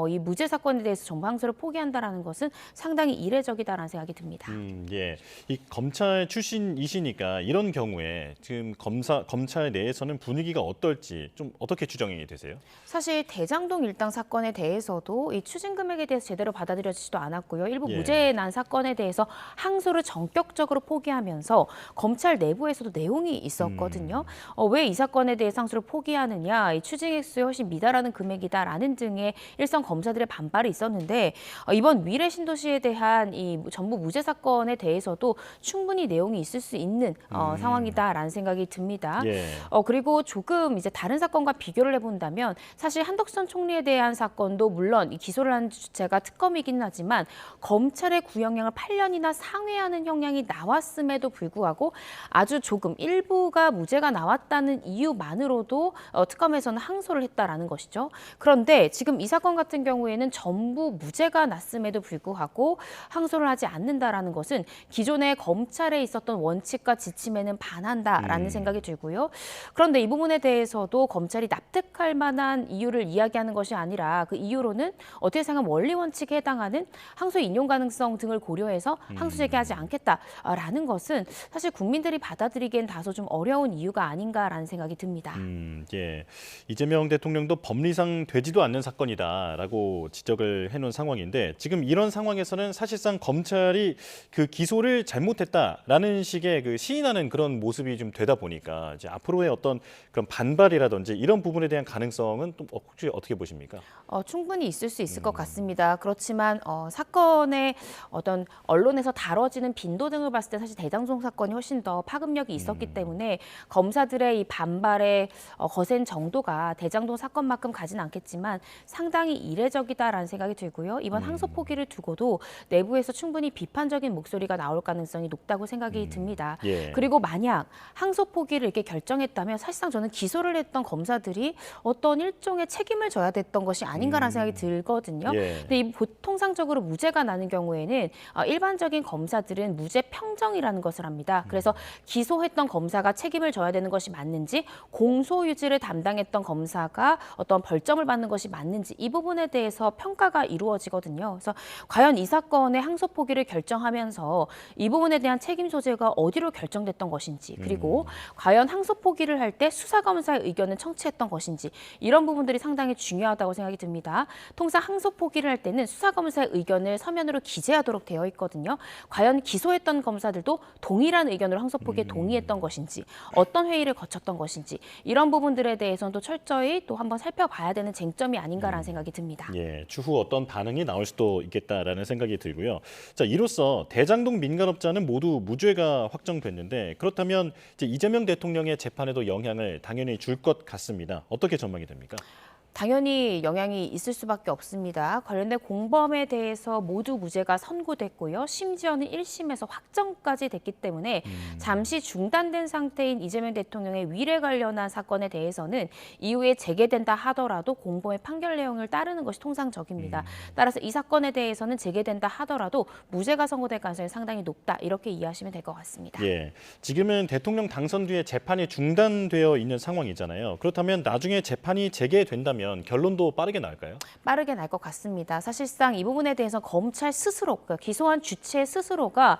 이 무죄 사건에 대해서 전부 항소를 포기한다라는 것은 상당히 이례적이다라는 생각이 듭니다. 이 검찰 출신이시니까 이런 경우에 지금 검찰 내에서는 분위기가 어떨지 좀 어떻게 추정이 되세요? 사실 대장동 일당 사건에 대해서도 이 추징 금액에 대해서 제대로 받아들여지지도 않았고요. 일부 무죄에 난 사건에 대해서 항소를 전격적으로 포기하면서 검찰 내부에서도 내용이 있었거든요. 왜 이 사건에 대해 상수를 포기하느냐, 이 추징 액수에 훨씬 미달하는 금액이다라는 등의 일선 검사들의 반발이 있었는데 이번 위례 신도시에 대한 이 전부 무죄 사건에 대해서도 충분히 내용이 있을 수 있는 상황이다라는 생각이 듭니다. 그리고 조금 이제 다른 사건과 비교를 해본다면 사실 한덕선 총리에 대한 사건도 물론 이 기소를 한 주체가 특검이긴 하지만 검찰의 구형량을 8년이나 상회하는 형량이 나왔음에도 불구하고 아주 조금 일부가 무죄가 나왔다는 이유만으로도 특검에서는 항소를 했다라는 것이죠. 그런데 지금 이 사건 같은 경우에는 전부 무죄가 났음에도 불구하고 항소를 하지 않는다라는 것은 기존의 검찰에 있었던 원칙과 지침에는 반한다라는 생각이 들고요. 그런데 이 부분에 대해서도 검찰이 납득할 만한 이유를 이야기하는 것이 아니라 그 이유로는 어떻게 생각하면 원리 원칙에 해당하는 항소 인용 가능성 등을 고려해서 항소 제기하지 않겠다라는 것은 사실 국민들이 받아들이기엔 다소 좀 어려운 이유가 아닌가라는 생각이 듭니다. 이재명 대통령도 법리상 되지도 않는 사건이다라고 지적을 해놓은 상황인데 지금 이런 상황에서는 사실상 검찰이 그 기소를 잘못했다라는 식의 그 시인하는 그런 모습이 좀 되다 보니까 이제 앞으로의 어떤 그런 반발이라든지 이런 부분에 대한 가능성은 또 혹시 어떻게 보십니까? 충분히 있을 수 있을 것 같습니다. 그렇지만 사건의 어떤 언론에서 다뤄지는 빈도 등을 봤을 때 사실 대장동 사건이 훨씬 더 파급력이 있었기 때문에 검사들의 이 반발의 거센 정도가 대장동 사건만큼 가진 않겠지만 상당히 이례적이다라는 생각이 들고요. 이번 항소 포기를 두고도 내부에서 충분히 비판적인 목소리가 나올 가능성이 높다고 생각이 듭니다. 그리고 만약 항소 포기를 이렇게 결정했다면 사실상 저는 기소를 했던 검사들이 어떤 일종의 책임을 져야 됐던 것이 아닌가라는 생각이 들거든요. 근데 이 통상적으로 무죄가 나는 경우에는 일반적인 검사들은 무죄 평정이라는 것을 합니다. 그래서 기소했던 검사가 책임을 져야 되는 것이 맞는지 공소 유지를 담당했던 검사가 어떤 벌점을 받는 것이 맞는지 이 부분에 대해서 평가가 이루어지거든요. 그래서 과연 이 사건의 항소 포기를 결정하면서 이 부분에 대한 책임 소재가 어디로 결정됐던 것인지 그리고 과연 항소 포기를 할 때 수사검사의 의견을 청취했던 것인지 이런 부분들이 상당히 중요하다고 생각이 듭니다. 통상 항소 포기를 할 때는 수사검사의 의견을 서면으로 기재하도록 되어 있거든요. 과연 기소했던 검사들도 동일한 의견으로 항소 포기에 동의했던 것인지 어떤 회의를 거쳤던 것인지 이런 부분들에 대해서는 또 철저히 또 한번 살펴봐야 되는 쟁점이 아닌가라는 생각이 듭니다. 추후 어떤 반응이 나올 수도 있겠다라는 생각이 들고요. 자, 이로써 대장동 민간업자는 모두 무죄가 확정됐는데 그렇다면 이제 이재명 대통령의 재판에도 영향을 당연히 줄 것 같습니다. 어떻게 전망이 됩니까? 당연히 영향이 있을 수밖에 없습니다. 관련된 공범에 대해서 모두 무죄가 선고됐고요. 심지어는 1심에서 확정까지 됐기 때문에 잠시 중단된 상태인 이재명 대통령의 위례 관련한 사건에 대해서는 이후에 재개된다 하더라도 공범의 판결 내용을 따르는 것이 통상적입니다. 따라서 이 사건에 대해서는 재개된다 하더라도 무죄가 선고될 가능성이 상당히 높다. 이렇게 이해하시면 될 것 같습니다. 지금은 대통령 당선 뒤에 재판이 중단되어 있는 상황이잖아요. 그렇다면 나중에 재판이 재개된다면 결론도 빠르게 날까요? 빠르게 날 것 같습니다. 사실상 이 부분에 대해서 검찰 스스로, 그러니까 기소한 주체 스스로가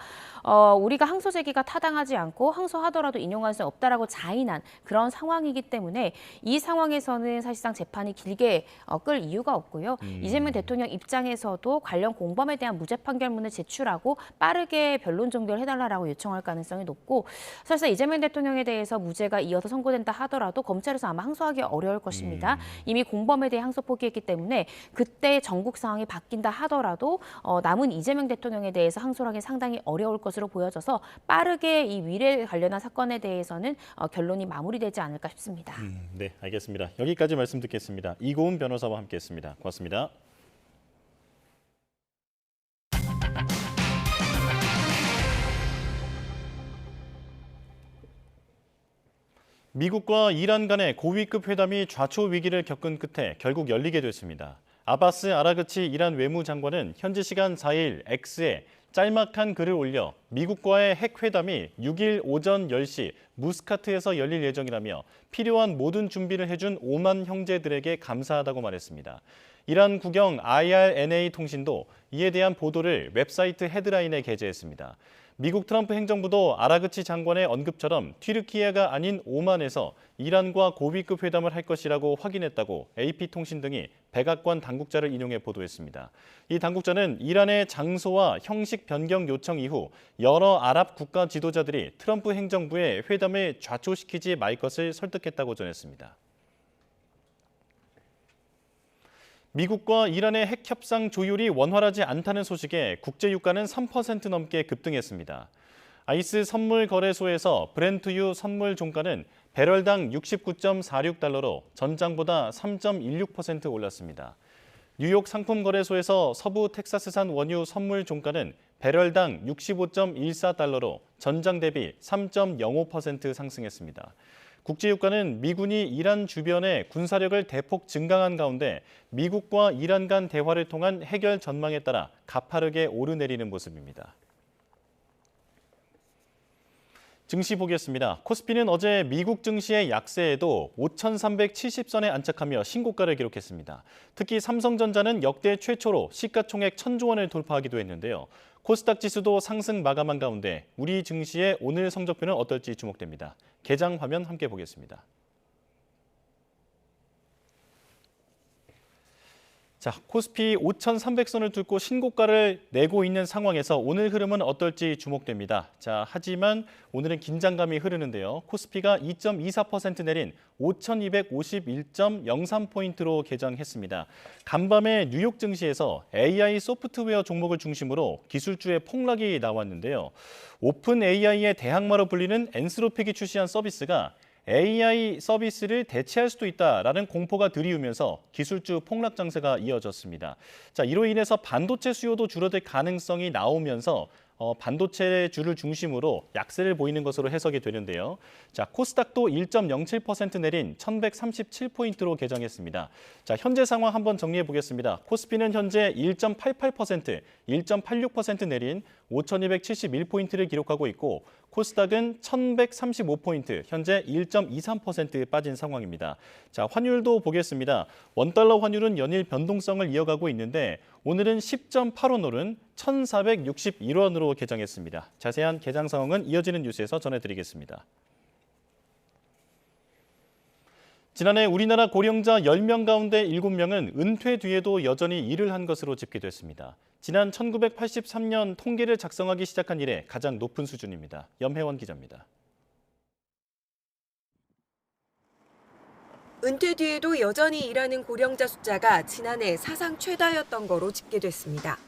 우리가 항소 제기가 타당하지 않고 항소하더라도 인용 가능성이 없다라고 자인한 그런 상황이기 때문에 이 상황에서는 사실상 재판이 길게 끌 이유가 없고요. 이재명 대통령 입장에서도 관련 공범에 대한 무죄 판결문을 제출하고 빠르게 변론 종결 해달라고 요청할 가능성이 높고 사실상 이재명 대통령에 대해서 무죄가 이어서 선고된다 하더라도 검찰에서 아마 항소하기 어려울 것입니다. 이미 공범에 대해 항소 포기했기 때문에 그때 전국 상황이 바뀐다 하더라도 남은 이재명 대통령에 대해서 항소를 하기 상당히 어려울 것으로 보여져서 빠르게 이 위례 관련한 사건에 대해서는 결론이 마무리되지 않을까 싶습니다. 네, 알겠습니다. 여기까지 말씀 듣겠습니다. 이고은 변호사와 함께했습니다. 고맙습니다. 미국과 이란 간의 고위급 회담이 좌초 위기를 겪은 끝에 결국 열리게 됐습니다. 아바스 아라그치 이란 외무장관은 현지 시간 4일 X에 짤막한 글을 올려 미국과의 핵회담이 6일 오전 10시 무스카트에서 열릴 예정이라며 필요한 모든 준비를 해준 오만 형제들에게 감사하다고 말했습니다. 이란 국영 IRNA 통신도 이에 대한 보도를 웹사이트 헤드라인에 게재했습니다. 미국 트럼프 행정부도 아라그치 장관의 언급처럼 튀르키예가 아닌 오만에서 이란과 고위급 회담을 할 것이라고 확인했다고 AP통신 등이 백악관 당국자를 인용해 보도했습니다. 이 당국자는 이란의 장소와 형식 변경 요청 이후 여러 아랍 국가 지도자들이 트럼프 행정부의 회담을 좌초시키지 말 것을 설득했다고 전했습니다. 미국과 이란의 핵 협상 조율이 원활하지 않다는 소식에 국제 유가는 3% 넘게 급등했습니다. 아이스 선물 거래소에서 브렌트유 선물 종가는 배럴당 69.46달러로 전장보다 3.16% 올랐습니다. 뉴욕 상품 거래소에서 서부 텍사스산 원유 선물 종가는 배럴당 65.14달러로 전장 대비 3.05% 상승했습니다. 국제유가는 미군이 이란 주변에 군사력을 대폭 증강한 가운데 미국과 이란 간 대화를 통한 해결 전망에 따라 가파르게 오르내리는 모습입니다. 증시 보겠습니다. 코스피는 어제 미국 증시의 약세에도 5,370선에 안착하며 신고가를 기록했습니다. 특히 삼성전자는 역대 최초로 시가총액 1,000조 원을 돌파하기도 했는데요. 코스닥 지수도 상승 마감한 가운데 우리 증시의 오늘 성적표는 어떨지 주목됩니다. 개장 화면 함께 보겠습니다. 자, 코스피 5,300선을 뚫고 신고가를 내고 있는 상황에서 오늘 흐름은 어떨지 주목됩니다. 자, 하지만 오늘은 긴장감이 흐르는데요. 코스피가 2.24% 내린 5,251.03포인트로 개장했습니다. 간밤에 뉴욕 증시에서 AI 소프트웨어 종목을 중심으로 기술주의 폭락이 나왔는데요. 오픈 AI의 대항마로 불리는 엔스로픽이 출시한 서비스가 AI 서비스를 대체할 수도 있다라는 공포가 들이우면서 기술주 폭락 장세가 이어졌습니다. 자, 이로 인해서 반도체 수요도 줄어들 가능성이 나오면서 반도체주를 중심으로 약세를 보이는 것으로 해석이 되는데요. 자, 코스닥도 1.07% 내린 1,137포인트로 개장했습니다. 자, 현재 상황 한번 정리해 보겠습니다. 코스피는 현재 1.88%, 1.86% 내린 5,271포인트를 기록하고 있고 코스닥은 1,135포인트, 현재 1.23% 빠진 상황입니다. 자, 환율도 보겠습니다. 원달러 환율은 연일 변동성을 이어가고 있는데 오늘은 10.85 오른 1,461원으로 개장했습니다. 자세한 개장 상황은 이어지는 뉴스에서 전해드리겠습니다. 지난해 우리나라 고령자 10명 가운데 7명은 은퇴 뒤에도 여전히 일을 한 것으로 집계됐습니다. 지난 1983년 통계를 작성하기 시작한 이래 가장 높은 수준입니다. 염혜원 기자입니다. 은퇴 뒤에도 여전히 일하는 고령자 숫자가 지난해 사상 최다였던 거로 집계됐습니다.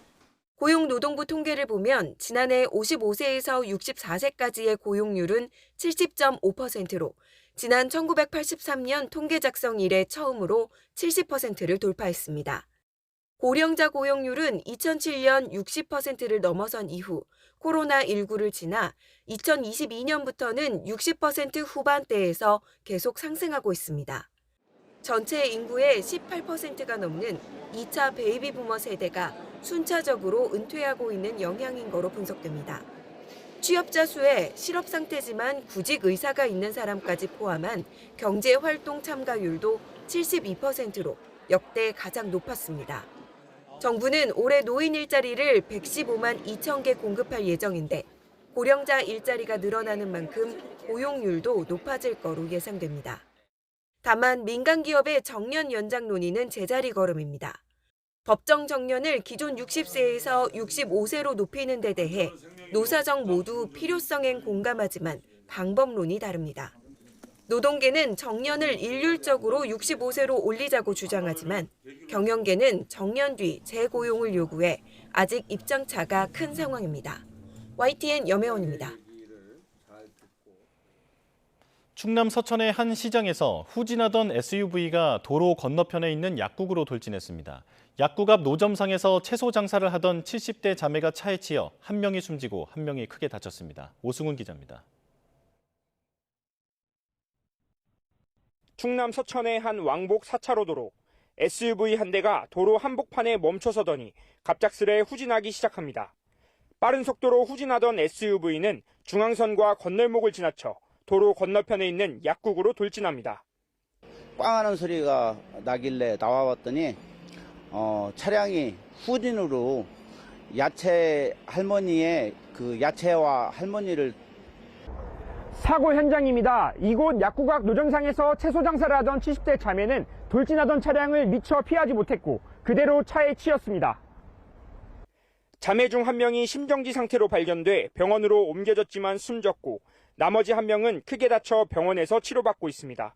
고용노동부 통계를 보면 지난해 55세에서 64세까지의 고용률은 70.5%로 지난 1983년 통계 작성 이래 처음으로 70%를 돌파했습니다. 고령자 고용률은 2007년 60%를 넘어선 이후 코로나19를 지나 2022년부터는 60% 후반대에서 계속 상승하고 있습니다. 전체 인구의 18%가 넘는 2차 베이비 부머 세대가 순차적으로 은퇴하고 있는 영향인 거로 분석됩니다. 취업자 수에 실업 상태지만 구직 의사가 있는 사람까지 포함한 경제활동 참가율도 72%로 역대 가장 높았습니다. 정부는 올해 노인 일자리를 115만 2천 개 공급할 예정인데 고령자 일자리가 늘어나는 만큼 고용률도 높아질 거로 예상됩니다. 다만 민간 기업의 정년 연장 논의는 제자리 걸음입니다. 법정 정년을 기존 60세에서 65세로 높이는 데 대해 노사정 모두 필요성엔 공감하지만 방법론이 다릅니다. 노동계는 정년을 일률적으로 65세로 올리자고 주장하지만 경영계는 정년 뒤 재고용을 요구해 아직 입장차가 큰 상황입니다. YTN 염혜원입니다. 충남 서천의 한 시장에서 후진하던 SUV가 도로 건너편에 있는 약국으로 돌진했습니다. 약국 앞 노점상에서 채소 장사를 하던 70대 자매가 차에 치여 한 명이 숨지고 한 명이 크게 다쳤습니다. 오승훈 기자입니다. 충남 서천의 한 왕복 4차로 도로. SUV 한 대가 도로 한복판에 멈춰서더니 갑작스레 후진하기 시작합니다. 빠른 속도로 후진하던 SUV는 중앙선과 건널목을 지나쳐 도로 건너편에 있는 약국으로 돌진합니다. 꽝 하는 소리가 나길래 나와봤더니 차량이 후진으로 야채 할머니의 그 야채와 할머니를 사고 현장입니다. 이곳 약국악 노점상에서 채소 장사를 하던 70대 자매는 돌진하던 차량을 미처 피하지 못했고 그대로 차에 치였습니다. 자매 중 한 명이 심정지 상태로 발견돼 병원으로 옮겨졌지만 숨졌고 나머지 한 명은 크게 다쳐 병원에서 치료받고 있습니다.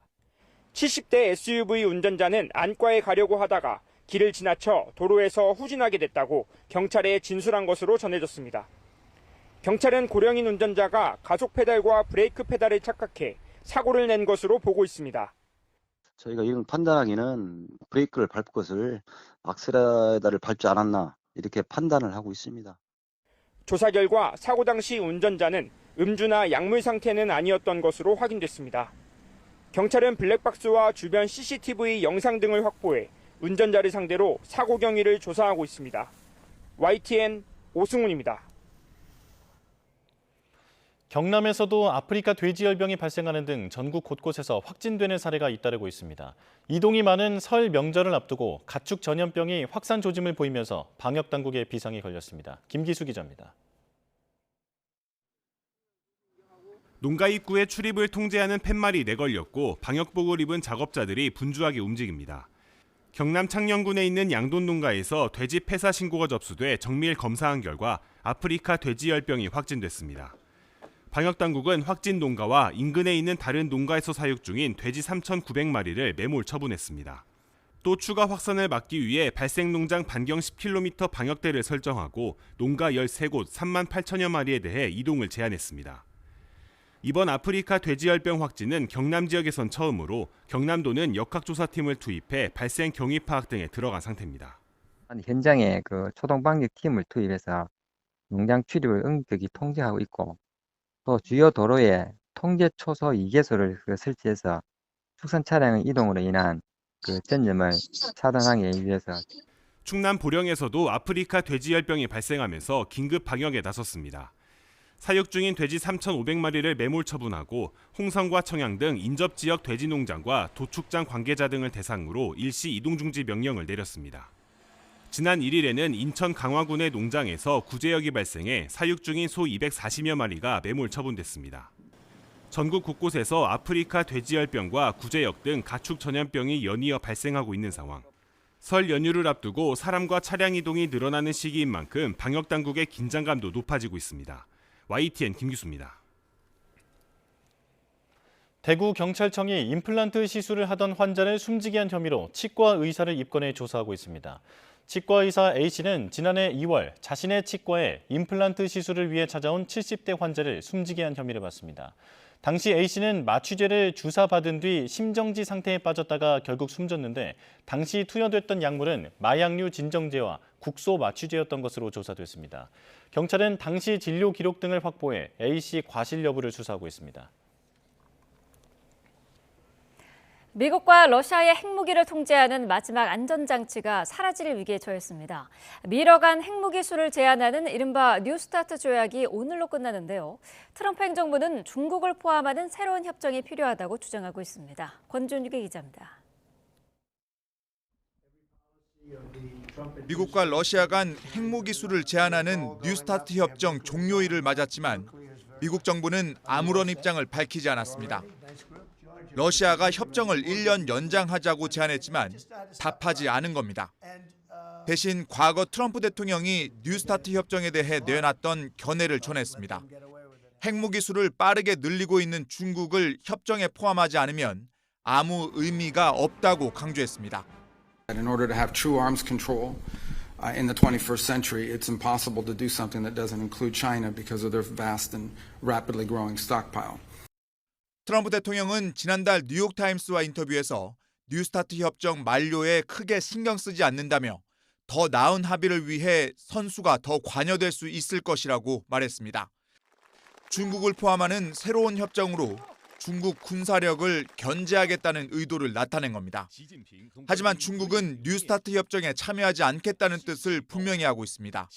70대 SUV 운전자는 안과에 가려고 하다가 길을 지나쳐 도로에서 후진하게 됐다고 경찰에 진술한 것으로 전해졌습니다. 경찰은 고령인 운전자가 가속 페달과 브레이크 페달을 착각해 사고를 낸 것으로 보고 있습니다. 저희가 이런 판단하기는 브레이크를 밟을 것을 악셀레라를 밟지 않았나 이렇게 판단을 하고 있습니다. 조사 결과 사고 당시 운전자는 음주나 약물 상태는 아니었던 것으로 확인됐습니다. 경찰은 블랙박스와 주변 CCTV 영상 등을 확보해 운전자를 상대로 사고 경위를 조사하고 있습니다. YTN 오승훈입니다. 경남에서도 아프리카 돼지열병이 발생하는 등 전국 곳곳에서 확진되는 사례가 잇따르고 있습니다. 이동이 많은 설 명절을 앞두고 가축 전염병이 확산 조짐을 보이면서 방역당국의 비상이 걸렸습니다. 김기수 기자입니다. 농가 입구의 출입을 통제하는 팻말이 내걸렸고 방역복을 입은 작업자들이 분주하게 움직입니다. 경남 창녕군에 있는 양돈 농가에서 돼지 폐사 신고가 접수돼 정밀 검사한 결과 아프리카 돼지열병이 확진됐습니다. 방역당국은 확진 농가와 인근에 있는 다른 농가에서 사육 중인 돼지 3,900마리를 매몰 처분했습니다. 또 추가 확산을 막기 위해 발생 농장 반경 10km 방역대를 설정하고 농가 13곳 3만 8천여 마리에 대해 이동을 제한했습니다. 이번 아프리카 돼지열병 확진은 경남 지역에선 처음으로 경남도는 역학조사팀을 투입해 발생 경위 파악 등에 들어간 상태입니다. 현장에 그 초동방역팀을 투입해서 농장 출입을 엄격히 통제하고 있고 또 주요 도로에 통제 초소 2개소를 설치해서 축산 차량 이동으로 인한 그 전염을 차단하기 위해서 충남 보령에서도 아프리카 돼지열병이 발생하면서 긴급 방역에 나섰습니다. 사육 중인 돼지 3,500마리를 매몰 처분하고 홍성과 청양 등 인접 지역 돼지 농장과 도축장 관계자 등을 대상으로 일시 이동 중지 명령을 내렸습니다. 지난 1일에는 인천 강화군의 농장에서 구제역이 발생해 사육 중인 소 240여 마리가 매몰 처분됐습니다. 전국 곳곳에서 아프리카 돼지열병과 구제역 등 가축 전염병이 연이어 발생하고 있는 상황. 설 연휴를 앞두고 사람과 차량 이동이 늘어나는 시기인 만큼 방역당국의 긴장감도 높아지고 있습니다. YTN 김기수입니다. 대구경찰청이 임플란트 시술을 하던 환자를 숨지게 한 혐의로 치과 의사를 입건해 조사하고 있습니다. 치과 의사 A씨는 지난해 2월 자신의 치과에 임플란트 시술을 위해 찾아온 70대 환자를 숨지게 한 혐의를 받습니다. 당시 A씨는 마취제를 주사받은 뒤 심정지 상태에 빠졌다가 결국 숨졌는데 당시 투여됐던 약물은 마약류 진정제와 국소 마취제였던 것으로 조사됐습니다. 경찰은 당시 진료 기록 등을 확보해 A씨 과실 여부를 수사하고 있습니다. 미국과 러시아의 핵무기를 통제하는 마지막 안전장치가 사라질 위기에 처했습니다. 미러간 핵무기수를 제한하는 이른바 뉴스타트 조약이 오늘로 끝나는데요. 트럼프 행정부는 중국을 포함하는 새로운 협정이 필요하다고 주장하고 있습니다. 권준욱의 기자입니다. 미국과 러시아 간 핵무기수를 제한하는 뉴스타트 협정 종료일을 맞았지만 미국 정부는 아무런 입장을 밝히지 않았습니다. 러시아가 협정을 1년 연장하자고 제안했지만 답하지 않은 겁니다. 대신 과거 트럼프 대통령이 뉴스타트 협정에 대해 내놨던 견해를 전했습니다. 핵무기수를 빠르게 늘리고 있는 중국을 협정에 포함하지 않으면 아무 의미가 없다고 강조했습니다. In order to have true arms control in the 21st century, it's impossible to do something that doesn't include China because of their vast and rapidly growing stockpile. 트럼프 대통령은 지난달 뉴욕타임스와 인터뷰에서 뉴스타트 협정 만료에 크게 신경 쓰지 않는다며 더 나은 합의를 위해 선수가 더 관여될 수 있을 것이라고 말했습니다. 중국을 포함하는 새로운 협정으로 중국 군사력을 견제하겠다는 의도를 나타낸 겁니다. 하지만 중국은 뉴스타트 협정에 참여하지 않겠다는 뜻을 분명히 하고 있습니다.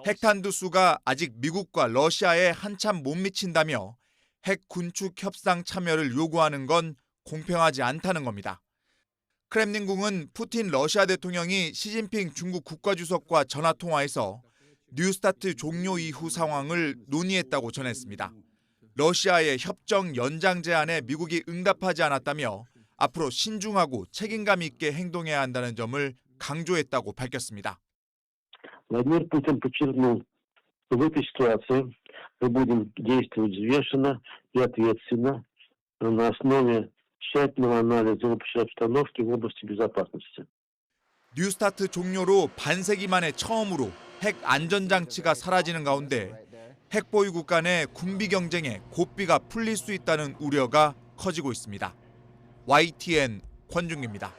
핵탄두수가 아직 미국과 러시아에 한참 못 미친다며 핵 군축 협상 참여를 요구하는 건 공평하지 않다는 겁니다. 크렘린궁은 푸틴 러시아 대통령이 시진핑 중국 국가주석과 전화통화에서 뉴스타트 종료 이후 상황을 논의했다고 전했습니다. 러시아의 협정 연장 제안에 미국이 응답하지 않았다며 앞으로 신중하고 책임감 있게 행동해야 한다는 점을 강조했다고 밝혔습니다. Владимир Путин подчеркнул, что в этой ситуации мы будем действовать взвешенно и ответственно на основе тщательного анализа общей обстановки в области безопасности. 뉴스타트 종료로 반세기 만에 처음으로 핵 안전장치가 사라지는 가운데 핵 보유국 간의 군비 경쟁에 고삐가 풀릴 수 있다는 우려가 커지고 있습니다. YTN 권중기입니다.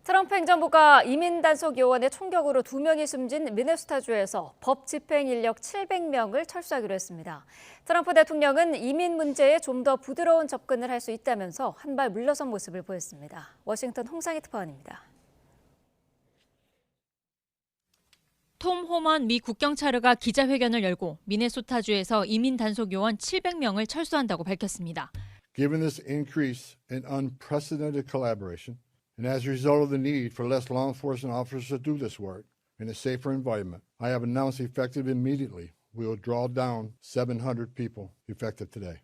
트럼프 행정부가 이민 단속 요원의 총격으로 2명이 숨진 미네소타주에서 법 집행 인력 700명을 철수하기로 했습니다. 트럼프 대통령은 이민 문제에 좀 더 부드러운 접근을 할 수 있다면서 한 발 물러선 모습을 보였습니다. 워싱턴 홍상희 특파원입니다. 톰 호먼 미 국경차르가 기자회견을 열고 미네소타주에서 이민 단속 요원 700명을 철수한다고 밝혔습니다. Given this increase in unprecedented collaboration, and as a result of the need for less law enforcement officers to do this work in a safer environment, I have announced effective immediately we will draw down 700 people effective today.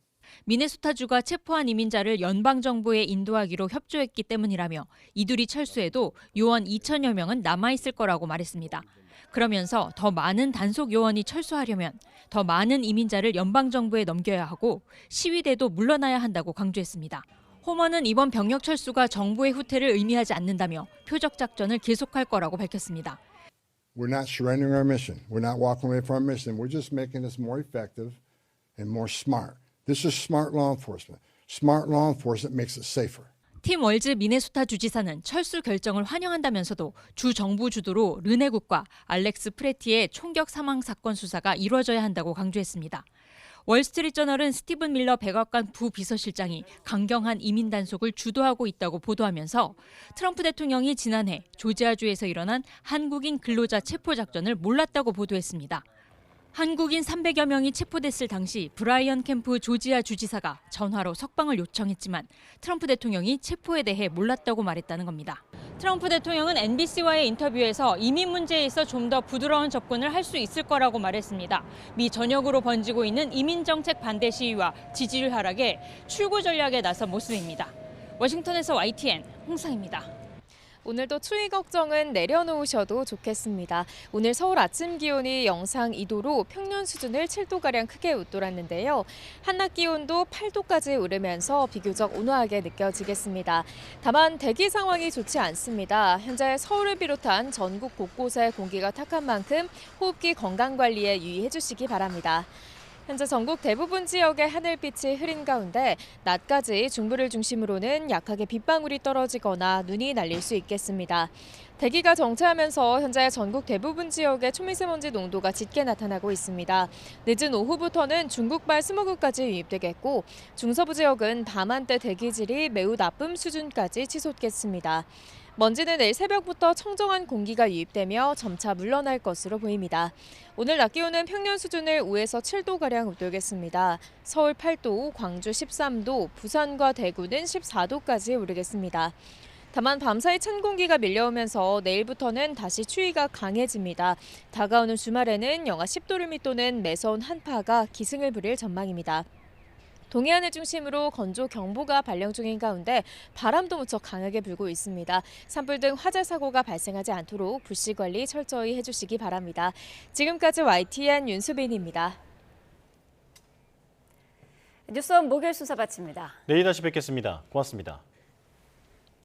미네소타주가 체포한 이민자를 연방정부에 인도하기로 협조했기 때문이라며 이들이 철수해도 요원 2천여 명은 남아있을 거라고 말했습니다. 그러면서 더 많은 단속 요원이 철수하려면 더 많은 이민자를 연방정부에 넘겨야 하고 시위대도 물러나야 한다고 강조했습니다. 호먼은 이번 병력 철수가 정부의 후퇴를 의미하지 않는다며 표적 작전을 계속할 거라고 밝혔습니다. We're not surrendering our mission. We're not walking away from our mission. We're just making this more effective and more smart. This is smart law enforcement. Smart law enforcement makes it safer. 팀 월즈 미네소타 주지사는 철수 결정을 환영한다면서도 주 정부 주도로 르네국과 알렉스 프레티의 총격 사망 사건 수사가 이루어져야 한다고 강조했습니다. 월스트리트저널은 스티븐 밀러 백악관 부비서실장이 강경한 이민 단속을 주도하고 있다고 보도하면서 트럼프 대통령이 지난해 조지아주에서 일어난 한국인 근로자 체포 작전을 몰랐다고 보도했습니다. 한국인 300여 명이 체포됐을 당시 브라이언 캠프 조지아 주지사가 전화로 석방을 요청했지만 트럼프 대통령이 체포에 대해 몰랐다고 말했다는 겁니다. 트럼프 대통령은 NBC와의 인터뷰에서 이민 문제에 있어 좀 더 부드러운 접근을 할 수 있을 거라고 말했습니다. 미 전역으로 번지고 있는 이민 정책 반대 시위와 지지율 하락에 출구 전략에 나선 모습입니다. 워싱턴에서 YTN 홍상입니다. 오늘도 추위 걱정은 내려놓으셔도 좋겠습니다. 오늘 서울 아침 기온이 영상 2도로 평년 수준을 7도가량 크게 웃돌았는데요. 한낮 기온도 8도까지 오르면서 비교적 온화하게 느껴지겠습니다. 다만 대기 상황이 좋지 않습니다. 현재 서울을 비롯한 전국 곳곳에 공기가 탁한 만큼 호흡기 건강관리에 유의해 주시기 바랍니다. 현재 전국 대부분 지역의 하늘빛이 흐린 가운데 낮까지 중부를 중심으로는 약하게 빗방울이 떨어지거나 눈이 날릴 수 있겠습니다. 대기가 정체하면서 현재 전국 대부분 지역의 초미세먼지 농도가 짙게 나타나고 있습니다. 늦은 오후부터는 중국발 스모그까지 유입되겠고 중서부 지역은 밤한때 대기질이 매우 나쁨 수준까지 치솟겠습니다. 먼지는 내일 새벽부터 청정한 공기가 유입되며 점차 물러날 것으로 보입니다. 오늘 낮 기온은 평년 수준을 5에서 7도가량 웃돌겠습니다. 서울 8도, 광주 13도, 부산과 대구는 14도까지 오르겠습니다. 다만 밤사이 찬 공기가 밀려오면서 내일부터는 다시 추위가 강해집니다. 다가오는 주말에는 영하 10도를 밑도는 매서운 한파가 기승을 부릴 전망입니다. 동해안을 중심으로 건조 경보가 발령 중인 가운데 바람도 무척 강하게 불고 있습니다. 산불 등 화재 사고가 발생하지 않도록 불씨 관리 철저히 해주시기 바랍니다. 지금까지 YTN 윤수빈입니다. 뉴스원 목요일 순서 마칩니다. 내일 다시 뵙겠습니다. 고맙습니다.